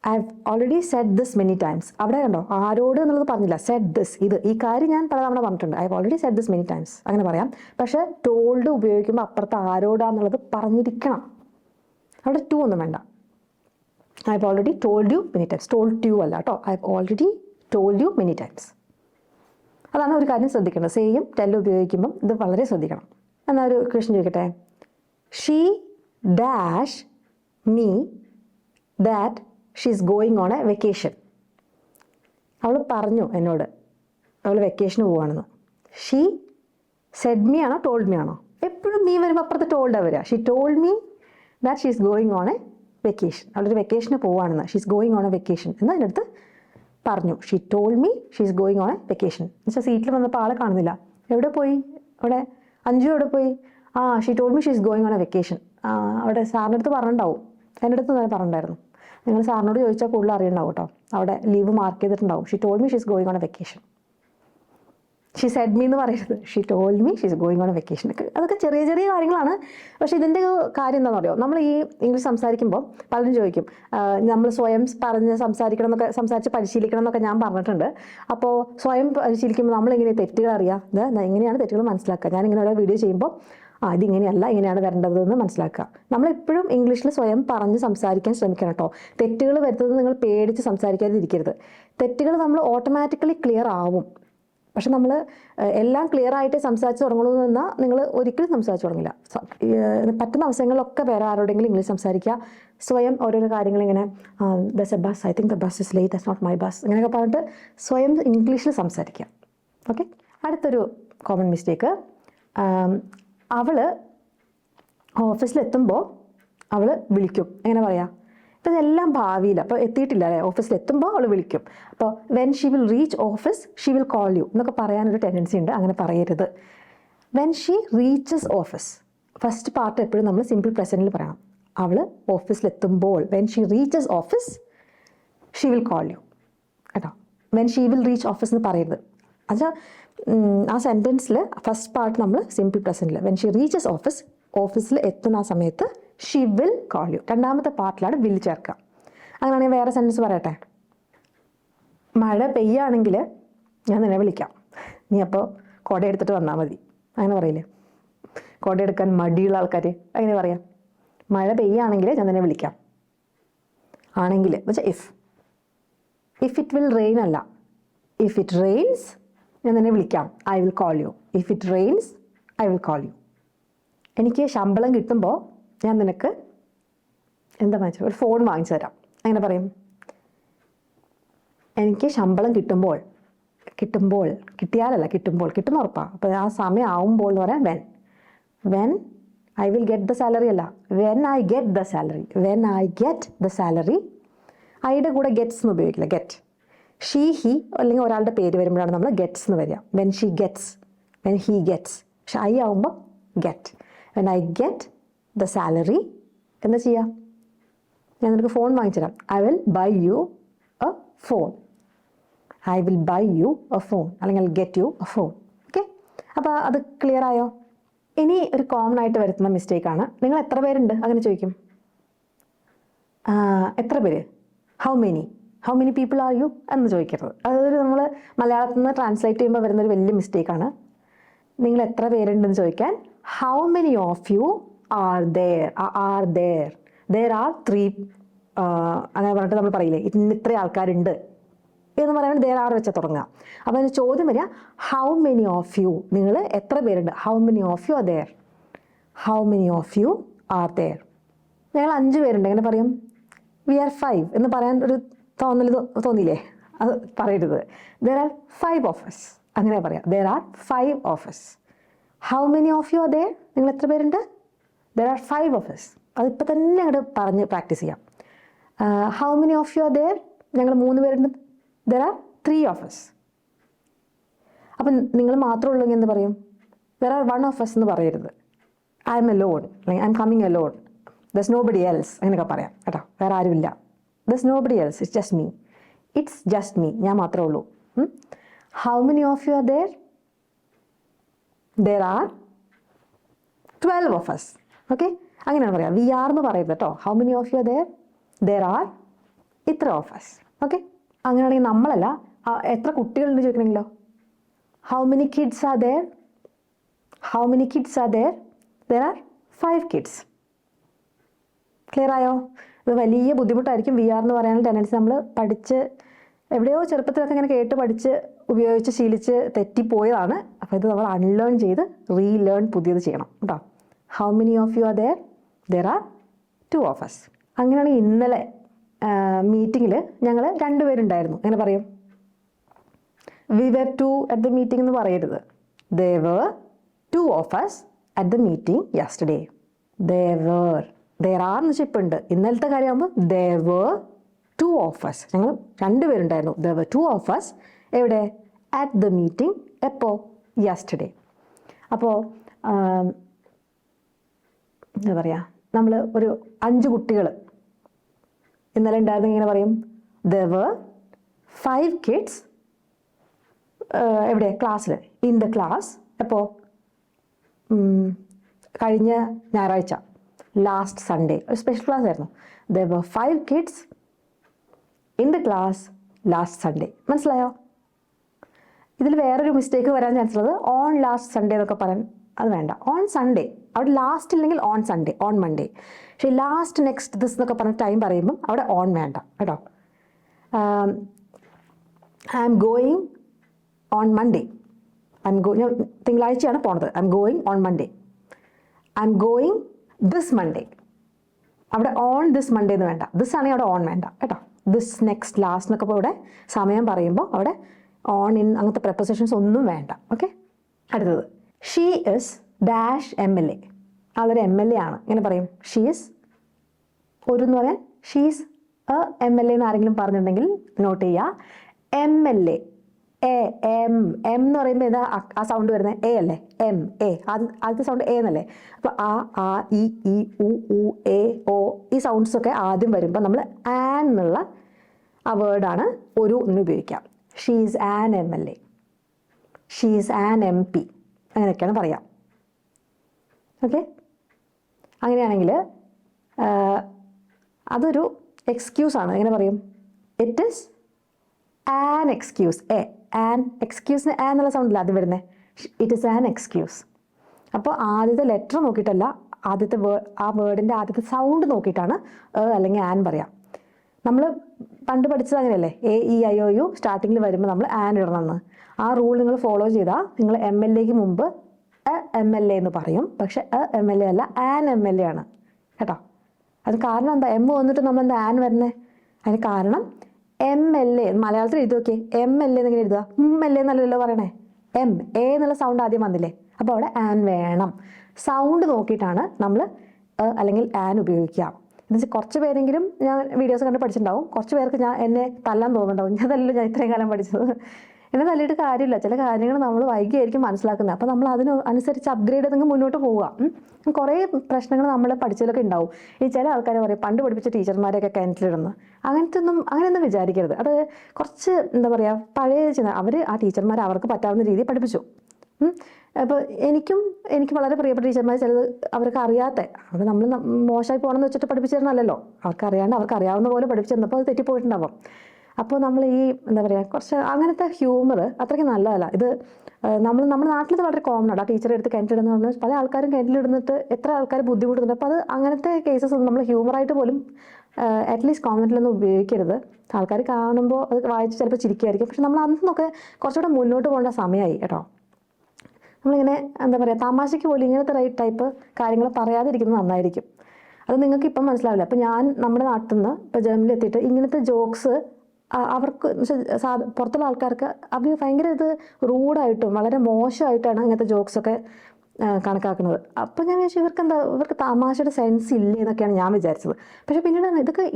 I have already said this many times. അവിടെ കണ്ടോ, ആരോട് എന്നുള്ളത് പറഞ്ഞില്ല. സെഡ് ദിസ്, ഈ കാര്യം ഞാൻ പലതവണ പറഞ്ഞിട്ടുണ്ട്. I have already said this many times അങ്ങനെ പറയാം. പക്ഷേ ടോൾഡ് ഉപയോഗിക്കുമ്പോൾ അപ്പുറത്ത് ആരോടാന്നുള്ളത് പറഞ്ഞിരിക്കണം. അവിടെ ടു ഒന്നും വേണ്ട. I have already told you many times. Told to അല്ല കേട്ടോ, I have already told you many times. അതാണ് ഒരു കാര്യം ശ്രദ്ധിക്കേണ്ടത്. സെയും ടെല്ലും ഉപയോഗിക്കുമ്പം ഇത് വളരെ ശ്രദ്ധിക്കണം. എന്നാൽ ഒരു ക്വസ്റ്റ്യൻ ചോദിക്കട്ടെ. She dash me that she is going on A vacation. അവൾ പറഞ്ഞു എന്നോട് അവൾ വെക്കേഷന് പോവുകയാണെന്ന്. ഷീ സെഡ് മീ ആണോ ടോൾഡ് മീ ആണോ? എപ്പോഴും മീ വരുമ്പോൾ അപ്പുറത്ത് ടോൾഡാണ് വരിക. She told me that she is going on A vacation. അവളൊരു വെക്കേഷന് പോവുകയാണെന്ന്. She is going on A vacation എന്ന് അതിനടുത്ത് പറഞ്ഞു. She told me she is going on A vacation. എന്നുവെച്ചാൽ സീറ്റിൽ വന്നപ്പോൾ ആളെ കാണുന്നില്ല. എവിടെ പോയി? അവിടെ അഞ്ജു എവിടെ പോയി? She told me she is going on A vacation. അവിടെ സാറിൻ്റെ അടുത്ത് പറഞ്ഞിട്ടുണ്ടാവും, എൻ്റെ അടുത്ത് തന്നെ പറഞ്ഞിട്ടുണ്ടായിരുന്നു. നിങ്ങൾ സാറിനോട് ചോദിച്ചാൽ കൂടുതൽ അറിയണ്ടാവും കേട്ടോ. അവിടെ ലീവ് മാർക്ക് ചെയ്തിട്ടുണ്ടാവും. She told me she is going on A vacation. She said me എന്ന് പറയരുത്. She told me she is going on A vacation. അതൊക്കെ ചെറിയ ചെറിയ കാര്യങ്ങളാണ്. പക്ഷേ ഇതിൻ്റെ കാര്യം എന്താണെന്ന് പറയുമോ? നമ്മൾ ഈ ഇംഗ്ലീഷ് സംസാരിക്കുമ്പോൾ പലരും ചോദിക്കും, നമ്മൾ സ്വയം പറഞ്ഞ് സംസാരിച്ച് പരിശീലിക്കണം എന്നൊക്കെ ഞാൻ പറഞ്ഞിട്ടുണ്ട്. അപ്പോൾ സ്വയം പരിശീലിക്കുമ്പോൾ നമ്മളെങ്ങനെ തെറ്റുകൾ അറിയാം, എങ്ങനെയാണ് തെറ്റുകൾ മനസ്സിലാക്കുക? ഞാനിങ്ങനെ ഓരോ വീഡിയോ ചെയ്യുമ്പോൾ ഇതിങ്ങനെയല്ല, ഇങ്ങനെയാണ് വരേണ്ടതെന്ന് മനസ്സിലാക്കുക. നമ്മളെപ്പോഴും ഇംഗ്ലീഷിൽ സ്വയം പറഞ്ഞ് സംസാരിക്കാൻ ശ്രമിക്കണം കേട്ടോ. തെറ്റുകൾ വരുന്നത് നിങ്ങൾ പേടിച്ച് സംസാരിക്കാതിരിക്കരുത്. തെറ്റുകൾ നമ്മൾ ഓട്ടോമാറ്റിക്കലി ക്ലിയർ ആവും. പക്ഷെ നമ്മൾ എല്ലാം ക്ലിയർ ആയിട്ട് സംസാരിച്ച് തുടങ്ങുള്ളൂ എന്നാൽ നിങ്ങൾ ഒരിക്കലും സംസാരിച്ച് തുടങ്ങില്ല. പറ്റുന്ന അവസരങ്ങളിലൊക്കെ വേറെ ആരോടെങ്കിലും ഇംഗ്ലീഷ് സംസാരിക്കുക. സ്വയം ഓരോരോ കാര്യങ്ങളിങ്ങനെ this a bus, I think the bus is late, that's not my bus, ഇങ്ങനെയൊക്കെ പറഞ്ഞിട്ട് സ്വയം ഇംഗ്ലീഷിൽ സംസാരിക്കുക. ഓക്കെ, അടുത്തൊരു കോമൺ മിസ്റ്റേക്ക്. അവൾ ഓഫീസിലെത്തുമ്പോൾ അവൾ വിളിക്കും. എങ്ങനെ പറയാം? അപ്പോൾ ഇതെല്ലാം ഭാവിയിൽ, അപ്പോൾ എത്തിയിട്ടില്ല അല്ലേ? ഓഫീസിലെത്തുമ്പോൾ അവൾ വിളിക്കും. അപ്പോൾ when she will reach office she will call you എന്നൊക്കെ പറയാനൊരു ടെൻഡൻസി ഉണ്ട്. അങ്ങനെ പറയരുത്. When she reaches office, first part എപ്പോഴും നമ്മൾ സിമ്പിൾ പ്രസൻറ്റിൽ പറയണം. അവൾ ഓഫീസിലെത്തുമ്പോൾ, when she reaches office she will call you കേട്ടോ. When she will reach office എന്ന് പറയരുത്. എന്നുവെച്ചാൽ ആ സെൻറ്റൻസിൽ ഫസ്റ്റ് പാർട്ട് നമ്മൾ സിമ്പിൾ പ്രസൻറ്റിൽ വെൻ ഷീ റീച്ചസ് ഓഫീസ്, ഓഫീസിൽ എത്തുന്ന ആ സമയത്ത് ഷീ വിൽ കോൾ യു. രണ്ടാമത്തെ പാർട്ടിലാണ് വിൽ ചേർക്കുക. അങ്ങനെയാണെങ്കിൽ വേറെ സെൻറ്റൻസ് പറയട്ടെ. മഴ പെയ്യാണെങ്കിൽ ഞാൻ നിന്നെ വിളിക്കാം, നീ അപ്പോൾ കുട എടുത്തിട്ട് വന്നാൽ മതി. അങ്ങനെ പറയില്ലേ? കുട എടുക്കാൻ മടിയുള്ള ആൾക്കാർ അങ്ങനെ പറയാം. മഴ പെയ്യാണെങ്കിൽ ഞാൻ നിന്നെ വിളിക്കാം. ആണെങ്കിൽ എന്ന് വെച്ചാൽ ഇഫ് ഇറ്റ് വിൽ റെയിൻ അല്ല. ഇഫ് ഇറ്റ് റെയിൻസ് ഞാൻ നിന്നെ വിളിക്കാം, I will call U. If it rains I will call U. എനിക്ക് ശമ്പളം കിട്ടുമ്പോൾ ഞാൻ നിനക്ക് എന്താ വാങ്ങിച്ചു, ഒരു ഫോൺ വാങ്ങിച്ചു തരാം. അങ്ങനെ പറയും. എനിക്ക് ശമ്പളം കിട്ടുമ്പോൾ, കിട്ടുന്ന ഉറപ്പാണ്. അപ്പോൾ ആ സമയം ആവുമ്പോൾ എന്ന് പറയാൻ when I will get the salary അല്ല, when I get the salary. ഐയുടെ കൂടെ ഗെറ്റ്സ് എന്ന് ഉപയോഗിക്കില്ല, ഗെറ്റ്. ഷീ, ഹി അല്ലെങ്കിൽ ഒരാളുടെ പേര് വരുമ്പോഴാണ് നമ്മൾ ഗെറ്റ്സ് എന്ന് വരിക. When she gets, when he gets. പക്ഷെ ഐ ആവുമ്പോൾ get. When I get the salary എന്താ ചെയ്യുക? ഞാൻ നിനക്ക് ഫോൺ വാങ്ങിച്ചുതരാം. I will buy you a phone. അല്ലെങ്കിൽ get you a phone. Okay, അപ്പോൾ അത് ക്ലിയർ ആയോ? ഇനി ഒരു കോമൺ ആയിട്ട് വരുത്തുന്ന മിസ്റ്റേക്കാണ്, നിങ്ങൾ എത്ര പേരുണ്ട് അങ്ങനെ ചോദിക്കും. എത്ര പേര്, how many people are you എന്ന് ചോദിക്കരുത്. അതൊരു നമ്മൾ മലയാളത്തിൽ നിന്ന് ട്രാൻസ്ലേറ്റ് ചെയ്യുമ്പോൾ വരുന്നൊരു വലിയ മിസ്റ്റേക്കാണ്. നിങ്ങൾ എത്ര പേരുണ്ടെന്ന് ചോദിക്കാൻ how many of you are there are 3 അങ്ങനെ പറഞ്ഞിട്ട് നമ്മൾ പറയില്ലേ, ഇത്ര ആൾക്കാരുണ്ട് എന്ന് പറയുന്നത് ദേർ ആർ വെച്ചാൽ തുടങ്ങുക. അപ്പോൾ അതിന് ചോദ്യം വരിക ഹൗ മെനി ഓഫ് യു, നിങ്ങൾ എത്ര പേരുണ്ട്. How many of you are there. ഞങ്ങൾ 5 പേരുണ്ട് എങ്ങനെ പറയും? വി ആർ 5 എന്ന് പറയാൻ ഒരു തോന്നിയില്ലേ? അത് പറയരുത്. ദേർ ആർ 5 ഓഫ് us അങ്ങനെ പറയാം. There are 5 of us. How many of you are there, നിങ്ങൾ എത്ര പേരുണ്ട്? There are 5 of us. അതിപ്പോൾ തന്നെ അങ്ങോട്ട് പറഞ്ഞ് പ്രാക്ടീസ് ചെയ്യാം. How many of you are there, ഞങ്ങൾ 3 പേരുണ്ട്. There are 3 of us. അപ്പം നിങ്ങൾ മാത്രമേ ഉള്ളൂ എന്ന് പറയും. ദേർ ആർ 1 ഓഫ് us എന്ന് പറയരുത്. ഐ എം അലോൺ അല്ലെങ്കിൽ I am coming alone. There's nobody else അങ്ങനെയൊക്കെ പറയാം കേട്ടോ. വേറെ ആരുമില്ല. There's nobody else, it's just me, ഞാൻ മാത്രമേ ഉള്ളൂ. How many of you are there? There are 12 of us. Okay, അങ്ങനെയാണ് പറയാം. വി ആർ എന്ന് പറയരുത് കേട്ടോ. How many of you are there? There are ഇത്ര ഓഫ് us. ഓക്കെ, അങ്ങനെയാണെങ്കിൽ നമ്മളല്ല, എത്ര കുട്ടികളുണ്ട് ചോദിക്കണമെങ്കിലോ how many kids are there? There R 5 kids. Clear ആയോ? ഇത് വലിയ ബുദ്ധിമുട്ടായിരിക്കും വി ആർ എന്ന് പറയാനുള്ള ടെൻഡൻസി. നമ്മൾ പഠിച്ച് എവിടെയോ ചെറുപ്പത്തിലൊക്കെ ഇങ്ങനെ കേട്ട് പഠിച്ച് ഉപയോഗിച്ച് ശീലിച്ച് തെറ്റിപ്പോയതാണ്. അപ്പോൾ ഇത് നമ്മൾ അൺലേൺ ചെയ്ത് റീലേൺ പുതിയത് ചെയ്യണം കേട്ടോ. How many of you are there? There are 2 of us. അങ്ങനെയാണെങ്കിൽ ഇന്നലെ മീറ്റിങ്ങിൽ ഞങ്ങൾ 2 പേരുണ്ടായിരുന്നു എങ്ങനെ പറയും? We were 2 at the meeting എന്ന് പറയരുത്. They were 2 of us at the meeting yesterday. There are എന്ന് വെച്ചാൽ ഇപ്പം ഉണ്ട്. ഇന്നലത്തെ കാര്യമാകുമ്പോൾ ദേർ വേർ 2 ഓഫ് us. ഞങ്ങൾ 2 പേരുണ്ടായിരുന്നു. ദേർ വേർ 2 ഓഫ് us എവിടെ? At the meeting. എപ്പോൾ? യെസ്റ്റർഡേ. അപ്പോൾ എന്താ പറയുക, നമ്മൾ ഒരു 5 കുട്ടികൾ ഇന്നലെ ഉണ്ടായിരുന്നു ഇങ്ങനെ പറയും. ദേർ വേർ 5 കിഡ്സ് എവിടെ? ക്ലാസ്സിൽ. In the class. എപ്പോൾ? കഴിഞ്ഞ ഞായറാഴ്ച, ലാസ്റ്റ് സൺഡേ ഒരു സ്പെഷ്യൽ ക്ലാസ് ആയിരുന്നു. There were 5 kids in the class last Sunday. മനസ്സിലായോ? ഇതിൽ വേറൊരു മിസ്റ്റേക്ക് വരാൻ ചാൻസ് ഉള്ളത് ഓൺ ലാസ്റ്റ് സൺഡേ എന്നൊക്കെ പറയാൻ, അത് വേണ്ട. ഓൺ സൺഡേ, അവിടെ ലാസ്റ്റ് ഇല്ലെങ്കിൽ ഓൺ സൺഡേ, ഓൺ മൺഡേ. പക്ഷേ ലാസ്റ്റ് നെക്സ്റ്റ് ദിസ് എന്നൊക്കെ പറഞ്ഞ ടൈം പറയുമ്പം അവിടെ ഓൺ വേണ്ട കേട്ടോ. I am going on Monday. തിങ്കളാഴ്ചയാണ് പോണത്. I am going on Monday. I am going this Monday. അവിടെ ഓൺ ദിസ് മൺഡേ എന്ന് വേണ്ട. ദിസ് ആണെങ്കിൽ അവിടെ ഓൺ വേണ്ട കേട്ടോ. ദിസ്, നെക്സ്റ്റ്, ലാസ്റ്റ് എന്നൊക്കെ ഇപ്പോൾ ഇവിടെ സമയം പറയുമ്പോൾ അവിടെ ഓൺ, ഇൻ അങ്ങനത്തെ പ്രപ്പോസിഷൻസ് ഒന്നും വേണ്ട. ഓക്കെ, അടുത്തത് ഷീ ഇസ് ഡാഷ് MLA. ആളൊരു MLA ആണ്. ഇങ്ങനെ പറയും. ഷീ ഇസ് ഒരു എന്ന് പറയാൻ ഷീസ് MLA എന്ന് ആരെങ്കിലും പറഞ്ഞിട്ടുണ്ടെങ്കിൽ നോട്ട് ചെയ്യുക. MLA എം എന്ന് പറയുമ്പോൾ ഏതാ ആ സൗണ്ട് വരുന്നത്? എ അല്ലേ? MA ആദ്യത്തെ സൗണ്ട് എ എന്നല്ലേ? അപ്പോൾ ആ ഇ ഉ എ ഓ ഈ സൗണ്ട്സ് ഒക്കെ ആദ്യം വരുമ്പോൾ നമ്മൾ ആൻ എന്നുള്ള ആ വേർഡാണ് ഒരു എന്ന് ഉപയോഗിക്കാം. She's an MLA, she's an MP അങ്ങനെയൊക്കെയാണ് പറയാം. ഓക്കെ, അങ്ങനെയാണെങ്കിൽ അതൊരു എക്സ്ക്യൂസാണ്. എങ്ങനെ പറയും? It is an excuse. An എക്സ്ക്യൂസിന് ആൻ എന്നുള്ള സൗണ്ടില്ല ആദ്യം വരുന്നത്. It is an excuse. അപ്പോൾ ആദ്യത്തെ ലെറ്റർ നോക്കിയിട്ടല്ല, ആദ്യത്തെ ആ വേർഡിൻ്റെ ആദ്യത്തെ സൗണ്ട് നോക്കിയിട്ടാണ് അല്ലെങ്കിൽ ആൻ പറയാം. നമ്മൾ പണ്ട് പഠിച്ചത് അങ്ങനെയല്ലേ? AEIOU സ്റ്റാർട്ടിങ്ങിൽ വരുമ്പോൾ നമ്മൾ ആൻ ഇടണമെന്ന്. ആ റൂൾ നിങ്ങൾ ഫോളോ ചെയ്താൽ നിങ്ങൾ MLAക്ക് മുമ്പ് MLA എന്ന് പറയും. പക്ഷെ MLA അല്ല, ആൻ MLA ആണ് കേട്ടോ. അത് കാരണം എന്താ? M വന്നിട്ട് നമ്മൾ എന്താ ആൻ വരുന്നത്? അതിന് കാരണം MLA മലയാളത്തിൽ എഴുതി നോക്കിയേ. MLA എന്നിങ്ങനെ എഴുതുക. MLA എന്നല്ലല്ലോ പറയണേ. A എന്നുള്ള സൗണ്ട് ആദ്യം വന്നില്ലേ? അപ്പോൾ അവിടെ ആൻ വേണം. സൗണ്ട് നോക്കിയിട്ടാണ് നമ്മൾ അല്ലെങ്കിൽ ആൻ ഉപയോഗിക്കുക. എന്നുവെച്ചാൽ കുറച്ച് പേരെങ്കിലും ഞാൻ വീഡിയോസ് കണ്ട് പഠിച്ചിട്ടുണ്ടാവും. കുറച്ച് പേർക്ക് എന്നെ തല്ലാൻ തോന്നുന്നുണ്ടാവും. ഞാൻ ഇത്രയും കാലം പഠിച്ചത്. എന്നെ തല്ലിയിട്ട് കാര്യമില്ല. ചില കാര്യങ്ങൾ നമ്മൾ വൈകിയായിരിക്കും മനസ്സിലാക്കുന്നത്. അപ്പോൾ നമ്മൾ അതിനനുസരിച്ച് അപ്ഗ്രേഡ് ചെയ്തെങ്കിൽ മുന്നോട്ട് പോവുക. കുറേ പ്രശ്നങ്ങൾ നമ്മൾ പഠിച്ചതിലൊക്കെ ഉണ്ടാവും. ഈ ചില ആൾക്കാർ പറയും പണ്ട് പഠിപ്പിച്ച ടീച്ചർമാരെയൊക്കെ കിണറ്റിലിടുന്നു. അങ്ങനെയൊന്നും വിചാരിക്കരുത്. അത് കുറച്ച് എന്താ പറയുക, പഴയ അവർ ആ ടീച്ചർമാർ അവർക്ക് പറ്റാവുന്ന രീതിയിൽ പഠിപ്പിച്ചു. അപ്പോൾ എനിക്ക് വളരെ പ്രിയപ്പെട്ട ടീച്ചർമാർ ചിലത് അവർക്ക് അറിയാത്ത, അവർ നമ്മൾ മോശമായി പോകണമെന്ന് വെച്ചിട്ട് പഠിപ്പിച്ചു തരണമല്ലോ. അവർക്ക് അറിയാവുന്ന പോലെ പഠിപ്പിച്ചു തന്നപ്പോൾ അത് തെറ്റിപ്പോയിട്ടുണ്ടാവും. അപ്പോൾ നമ്മൾ ഈ എന്താ പറയുക, കുറച്ച് അങ്ങനത്തെ ഹ്യൂമർ അത്രയ്ക്ക് നല്ലതല്ല. ഇത് നമ്മുടെ നാട്ടിൽ വളരെ കോമൺ ആണ്. ആ ടീച്ചറെ എടുത്ത് കിണറ്റിടുന്ന പറഞ്ഞാൽ പല ആൾക്കാരും കിണറ്റിലിടുന്നിട്ട് എത്ര ആൾക്കാർ ബുദ്ധിമുട്ടുന്നുണ്ട്. അപ്പോൾ അത് അങ്ങനത്തെ കേസസ് ഒന്നും നമ്മൾ ഹ്യൂമറായിട്ട് പോലും അറ്റ്ലീസ്റ്റ് കോമൻറ്റിലൊന്നും ഉപയോഗിക്കരുത്. ആൾക്കാർ കാണുമ്പോൾ അത് വായിച്ച് ചിലപ്പോൾ ചിരിക്കുമായിരിക്കും. പക്ഷെ നമ്മൾ അന്നൊക്കെ കുറച്ചുകൂടെ മുന്നോട്ട് പോകേണ്ട സമയമായി കേട്ടോ. നമ്മളിങ്ങനെ എന്താ പറയുക, തമാശയ്ക്ക് പോലും ഇങ്ങനത്തെ ടൈപ്പ് കാര്യങ്ങൾ പറയാതിരിക്കുന്നത് നന്നായിരിക്കും. അത് നിങ്ങൾക്ക് ഇപ്പം മനസ്സിലാവില്ല. അപ്പോൾ ഞാൻ നമ്മുടെ നാട്ടിൽ നിന്ന് ഇപ്പോൾ ജർമ്മനിയിൽ എത്തിയിട്ട് ഇങ്ങനത്തെ ജോക്സ് അവർക്ക് പുറത്തുള്ള ആൾക്കാർക്ക് അവർ ഭയങ്കര ഇത് റൂഡായിട്ടും വളരെ മോശമായിട്ടാണ് ഇങ്ങനത്തെ ജോക്സൊക്കെ കണക്കാക്കുന്നത്. അപ്പോൾ ഞാൻ വിചാരിച്ചു ഇവർക്ക് തമാശയുടെ സെൻസ് ഇല്ലേ എന്നൊക്കെയാണ് ഞാൻ വിചാരിച്ചത്. പക്ഷേ പിന്നീട്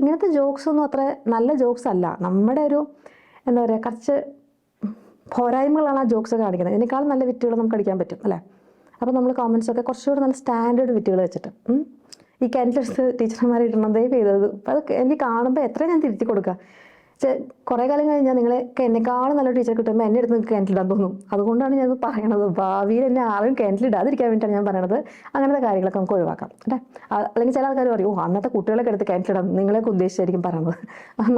ഇങ്ങനത്തെ ജോക്സ് ഒന്നും അത്ര നല്ല ജോക്സ് അല്ല. നമ്മുടെ ഒരു എന്താ പറയുക, കുറച്ച് പോരായ്മകളാണ് ആ ജോക്സ് കാണിക്കുന്നത്. ഇതിനേക്കാളും നല്ല വിറ്റുകൾ നമുക്ക് അടിക്കാൻ പറ്റും അല്ലേ? അപ്പോൾ നമ്മൾ കോമൻസൊക്കെ കുറച്ചുകൂടെ നല്ല സ്റ്റാൻഡേർഡ് വിറ്റുകൾ വെച്ചിട്ട് ഈ കിണറ്റിലെടുത്ത് ടീച്ചർമാരെ ഇടണം ദയവ് ചെയ്തത്. അത് എനിക്ക് കാണുമ്പോൾ എത്ര ഞാൻ തിരുത്തി കൊടുക്കുക. കുറേ കാലം കഴിഞ്ഞാൽ നിങ്ങളൊക്കെ എന്നെക്കാളും നല്ല ടീച്ചർ കിട്ടുമ്പോൾ എന്നെ എടുത്ത് നിങ്ങൾക്ക് കിണറ്റിലിടാൻ തോന്നും. അതുകൊണ്ടാണ് ഞാനത് പറയണത്. ഭാവിയിൽ എന്നെ ആരും കിണറ്റിലിടാതിരിക്കാൻ വേണ്ടിയിട്ടാണ് ഞാൻ പറയണത്. അങ്ങനത്തെ കാര്യങ്ങളൊക്കെ നമുക്ക് ഒഴിവാക്കാം അല്ലേ? അല്ലെങ്കിൽ ചില ആൾക്കാർ പറയും അന്നത്തെ കുട്ടികളൊക്കെ എടുത്ത് കിണറ്റിലിടാം, നിങ്ങളെയൊക്കെ ഉദ്ദേശിച്ചായിരിക്കും പറയണത്.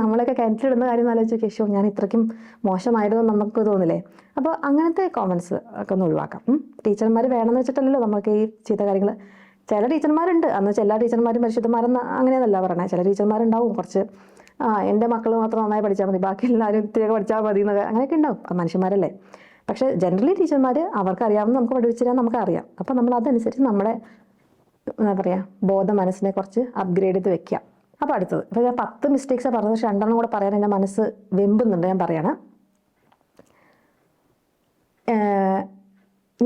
നമ്മളൊക്കെ കിണറ്റിലിടുന്ന കാര്യം ആലോചിച്ച് കേശോ ഞാൻ ഇത്രയ്ക്കും മോശമായിരുന്നു നമുക്ക് തോന്നില്ലേ? അപ്പോൾ അങ്ങനത്തെ കോമൻസ് ഒക്കെ ഒന്ന് ഒഴിവാക്കാം. ടീച്ചർമാർ വേണമെന്ന് വെച്ചിട്ടല്ലല്ലോ നമുക്ക് ഈ ചീത്ത കാര്യങ്ങൾ. ചില ടീച്ചർമാരുണ്ട്, അന്ന് എല്ലാ ടീച്ചർമാരും പരിശുദ്ധന്മാരെന്ന് അങ്ങനെയൊന്നല്ല പറയണേ. ചില ടീച്ചർമാരുണ്ടാവും കുറച്ച് എൻ്റെ മക്കൾ മാത്രം നന്നായി പഠിച്ചാൽ മതി, ബാക്കി എല്ലാവരും ഇത്തിരിയൊക്കെ പഠിച്ചാൽ മതി എന്നൊക്കെ അങ്ങനെയൊക്കെ ഉണ്ടാവും. മനുഷ്യന്മാരല്ലേ. പക്ഷേ ജനറലി ടീച്ചർമാർ അവർക്കറിയാവുന്ന നമുക്ക് പഠിപ്പിച്ചു തരാൻ നമുക്കറിയാം. അപ്പോൾ നമ്മൾ അതനുസരിച്ച് നമ്മുടെ എന്താ പറയുക ബോധ മനസ്സിനെ കുറച്ച് അപ്ഗ്രേഡ് ചെയ്ത് വെക്കുക. അപ്പോൾ അടുത്തത്, ഇപ്പോൾ ഞാൻ 10 മിസ്റ്റേക്സാണ് പറഞ്ഞത്. പക്ഷേ 2 കൂടെ പറയാൻ എൻ്റെ മനസ്സ് വെമ്പുന്നുണ്ട്. ഞാൻ പറയണം.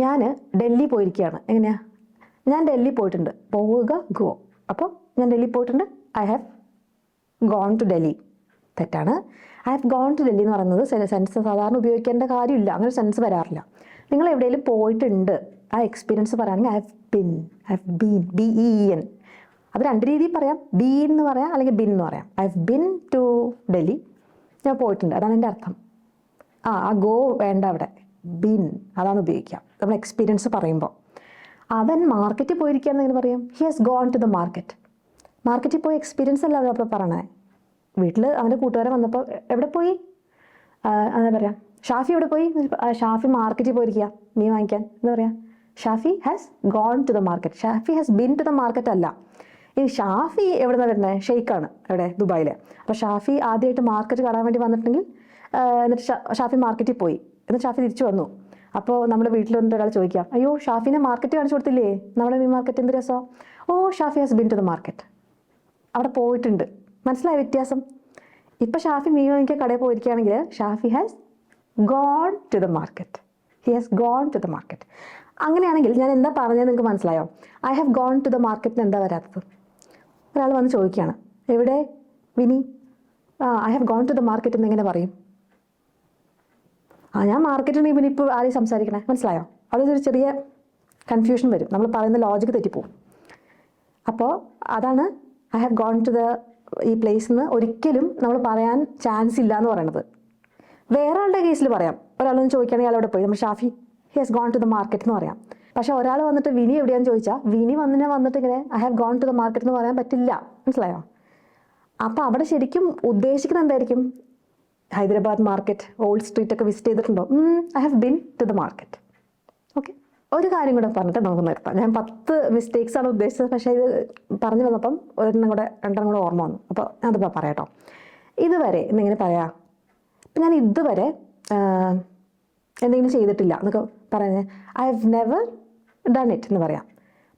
ഞാൻ ഡൽഹി പോയിരിക്കുകയാണ്. എങ്ങനെയാ? ഞാൻ ഡൽഹി പോയിട്ടുണ്ട്. പോവുക ഗോ. അപ്പോൾ ഞാൻ ഡൽഹി പോയിട്ടുണ്ട്. I have gone to Delhi. തെറ്റാണ്. I have gone to Delhi എന്ന് പറയുന്നത് സെൻസ് സാധാരണ ഉപയോഗിക്കേണ്ട കാര്യമില്ല. അങ്ങനെ സെൻസ് വരാറില്ല. നിങ്ങൾ എവിടെയെങ്കിലും പോയിട്ടുണ്ട്, ആ എക്സ്പീരിയൻസ് പറയുകയാണെങ്കിൽ ഐ ഹാവ് ബീൻ BEEN. അത് 2 രീതിയിൽ പറയാം. ബീൻ എന്ന് പറയാം അല്ലെങ്കിൽ ബിൻ എന്ന് പറയാം. I have been to Delhi. ഞാൻ പോയിട്ടുണ്ട്, അതാണ് എൻ്റെ അർത്ഥം. ആ ഗോ വേണ്ട, അവിടെ ബിൻ അതാണ് ഉപയോഗിക്കുക നമ്മൾ എക്സ്പീരിയൻസ് പറയുമ്പോൾ. അവൻ മാർക്കറ്റിൽ പോയിരിക്കുകയാണെന്ന് എങ്ങനെ പറയാം? He has gone to the market. മാർക്കറ്റിൽ പോയി എക്സ്പീരിയൻസ് അല്ല അപ്പോൾ പറയണേ. വീട്ടിൽ അവൻ്റെ കൂട്ടുകാരൻ വന്നപ്പോൾ എവിടെ പോയി എന്താ പറയുക, ഷാഫി എവിടെ പോയി? ഷാഫി മാർക്കറ്റിൽ പോയിരിക്കുക മീൻ വാങ്ങിക്കാൻ. എന്താ പറയുക? Shafi has gone to the market. Shafi has been to the market അല്ല. ഈ ഷാഫി എവിടെ നിന്നാണ് വരുന്നത്? ഷെയ്ഖാണ്. എവിടെ? ദുബായിൽ. അപ്പോൾ ഷാഫി ആദ്യമായിട്ട് മാർക്കറ്റ് കാണാൻ വേണ്ടി വന്നിട്ടുണ്ടെങ്കിൽ എന്നിട്ട് ഷാഫി മാർക്കറ്റിൽ പോയി, എന്നിട്ട് ഷാഫി തിരിച്ചു വന്നു. അപ്പോൾ നമ്മുടെ വീട്ടിൽ വന്നിട്ട് ഒരാൾ ചോദിക്കാം, അയ്യോ ഷാഫിനെ മാർക്കറ്റ് കാണിച്ചു കൊടുത്തില്ലേ, നമ്മുടെ മീൻ മാർക്കറ്റ് എന്ത് രസമോ. Oh Shafi has been to the market. അവിടെ പോയിട്ടുണ്ട്. മനസ്സിലായ വ്യത്യാസം? ഇപ്പം ഷാഫി മീൻ വാങ്ങിക്കാൻ കടയിൽ പോയിരിക്കുകയാണെങ്കിൽ Shafi has gone to the market. He has gone to the market. അങ്ങനെയാണെങ്കിൽ ഞാൻ എന്താ പറഞ്ഞത് നിങ്ങൾക്ക് മനസ്സിലായോ? I have gone to the മാർക്കറ്റിന് എന്താ വരാത്തത്? ഒരാൾ വന്ന് ചോദിക്കുകയാണ്, എവിടെ Vini? I have gone to the market എന്ന് എങ്ങനെ പറയും? ഞാൻ മാർക്കറ്റിന് പിന്നെ ഇപ്പോൾ ആരെയും സംസാരിക്കണേ, മനസ്സിലായോ? അതൊരു ചെറിയ കൺഫ്യൂഷൻ വരും, നമ്മൾ പറയുന്ന ലോജിക്ക് തെറ്റിപ്പോവും. അപ്പോൾ അതാണ് I have gone to the ഈ പ്ലേസിൽ നിന്ന് ഒരിക്കലും നമ്മൾ പറയാൻ ചാൻസ് ഇല്ല എന്ന് പറയണത്. വേറെ ആളുടെ കേസിൽ പറയാം. ഒരാളൊന്ന് ചോദിക്കുകയാണെങ്കിൽ അയാൾ അവിടെ പോയി നമ്മൾ Shafi he has gone to the market എന്ന് പറയാം. പക്ഷേ ഒരാൾ വന്നിട്ട് വിനി എവിടെയാണെന്ന് ചോദിച്ചാൽ വിനി വന്നിട്ട് ഇങ്ങനെ I have gone to the market എന്ന് പറയാൻ പറ്റില്ല. മനസ്സിലായോ? അപ്പോൾ അവിടെ ശരിക്കും ഉദ്ദേശിക്കുന്നത് എന്തായിരിക്കും? ഹൈദരാബാദ് മാർക്കറ്റ്, ഓൾഡ് സ്ട്രീറ്റ് ഒക്കെ വിസിറ്റ് ചെയ്തിട്ടുണ്ടോ? I have been to the market. Okay, ഒരു കാര്യം കൂടെ പറഞ്ഞിട്ട് നമുക്ക് നിർത്താം. ഞാൻ 10 മിസ്റ്റേക്സ് ആണ് ഉദ്ദേശിച്ചത്. പക്ഷേ ഇത് പറഞ്ഞു വന്നപ്പം 2 കൂടെ ഓർമ്മ വന്നു. അപ്പോൾ അതിപ്പോൾ പറയാട്ടോ. ഇതുവരെ എന്നിങ്ങനെ പറയാം. ഇപ്പം ഞാൻ ഇതുവരെ എന്തെങ്കിലും ചെയ്തിട്ടില്ല എന്നൊക്കെ പറയുന്നത് I have never done it എന്ന് പറയാം.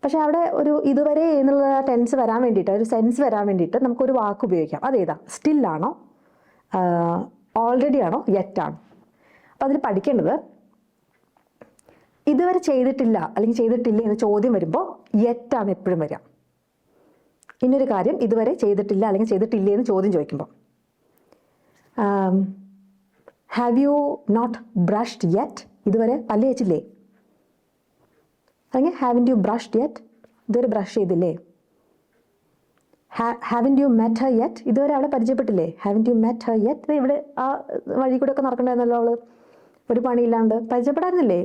പക്ഷേ അവിടെ ഒരു ഇതുവരെ എന്നുള്ള ടെൻസ് വരാൻ വേണ്ടിയിട്ട്, ഒരു സെൻസ് വരാൻ വേണ്ടിയിട്ട് നമുക്കൊരു വാക്ക് ഉപയോഗിക്കാം. അതേതാ? സ്റ്റില്ലാണോ ഓൾറെഡി ആണോ യെറ്റ് ആണോ? അപ്പോൾ അതിൽ പഠിക്കേണ്ടത് ഇതുവരെ ചെയ്തിട്ടില്ല അല്ലെങ്കിൽ ചെയ്തിട്ടില്ല എന്ന് ചോദ്യം വരുമ്പോൾ യെറ്റ് ആണ് എപ്പോഴും വരിക. ഇന്നൊരു കാര്യം ഇതുവരെ ചെയ്തിട്ടില്ല അല്ലെങ്കിൽ ചെയ്തിട്ടില്ലേ എന്ന് ചോദ്യം ചോദിക്കുമ്പോൾ have you not brushed yet? ഇതുവരെ പല്ല് തേച്ചില്ലേ? അല്ലെങ്കിൽ ഹാവിൻ യു ബ്രഷ്ഡ് യെറ്റ്? ഇതുവരെ ബ്രഷ് ചെയ്തില്ലേ? Haven't you met her yet? ഇതുവരെ അവളെ പരിചയപ്പെട്ടില്ലേ? Haven't you met her yet? ഇവിടെ ആ വഴി കൂടെ ഒക്കെ നടക്കണ്ടായിരുന്നല്ലോ അവള്, ഒരു പണിയില്ലാണ്ട് പരിചയപ്പെടാറുന്നില്ലേ?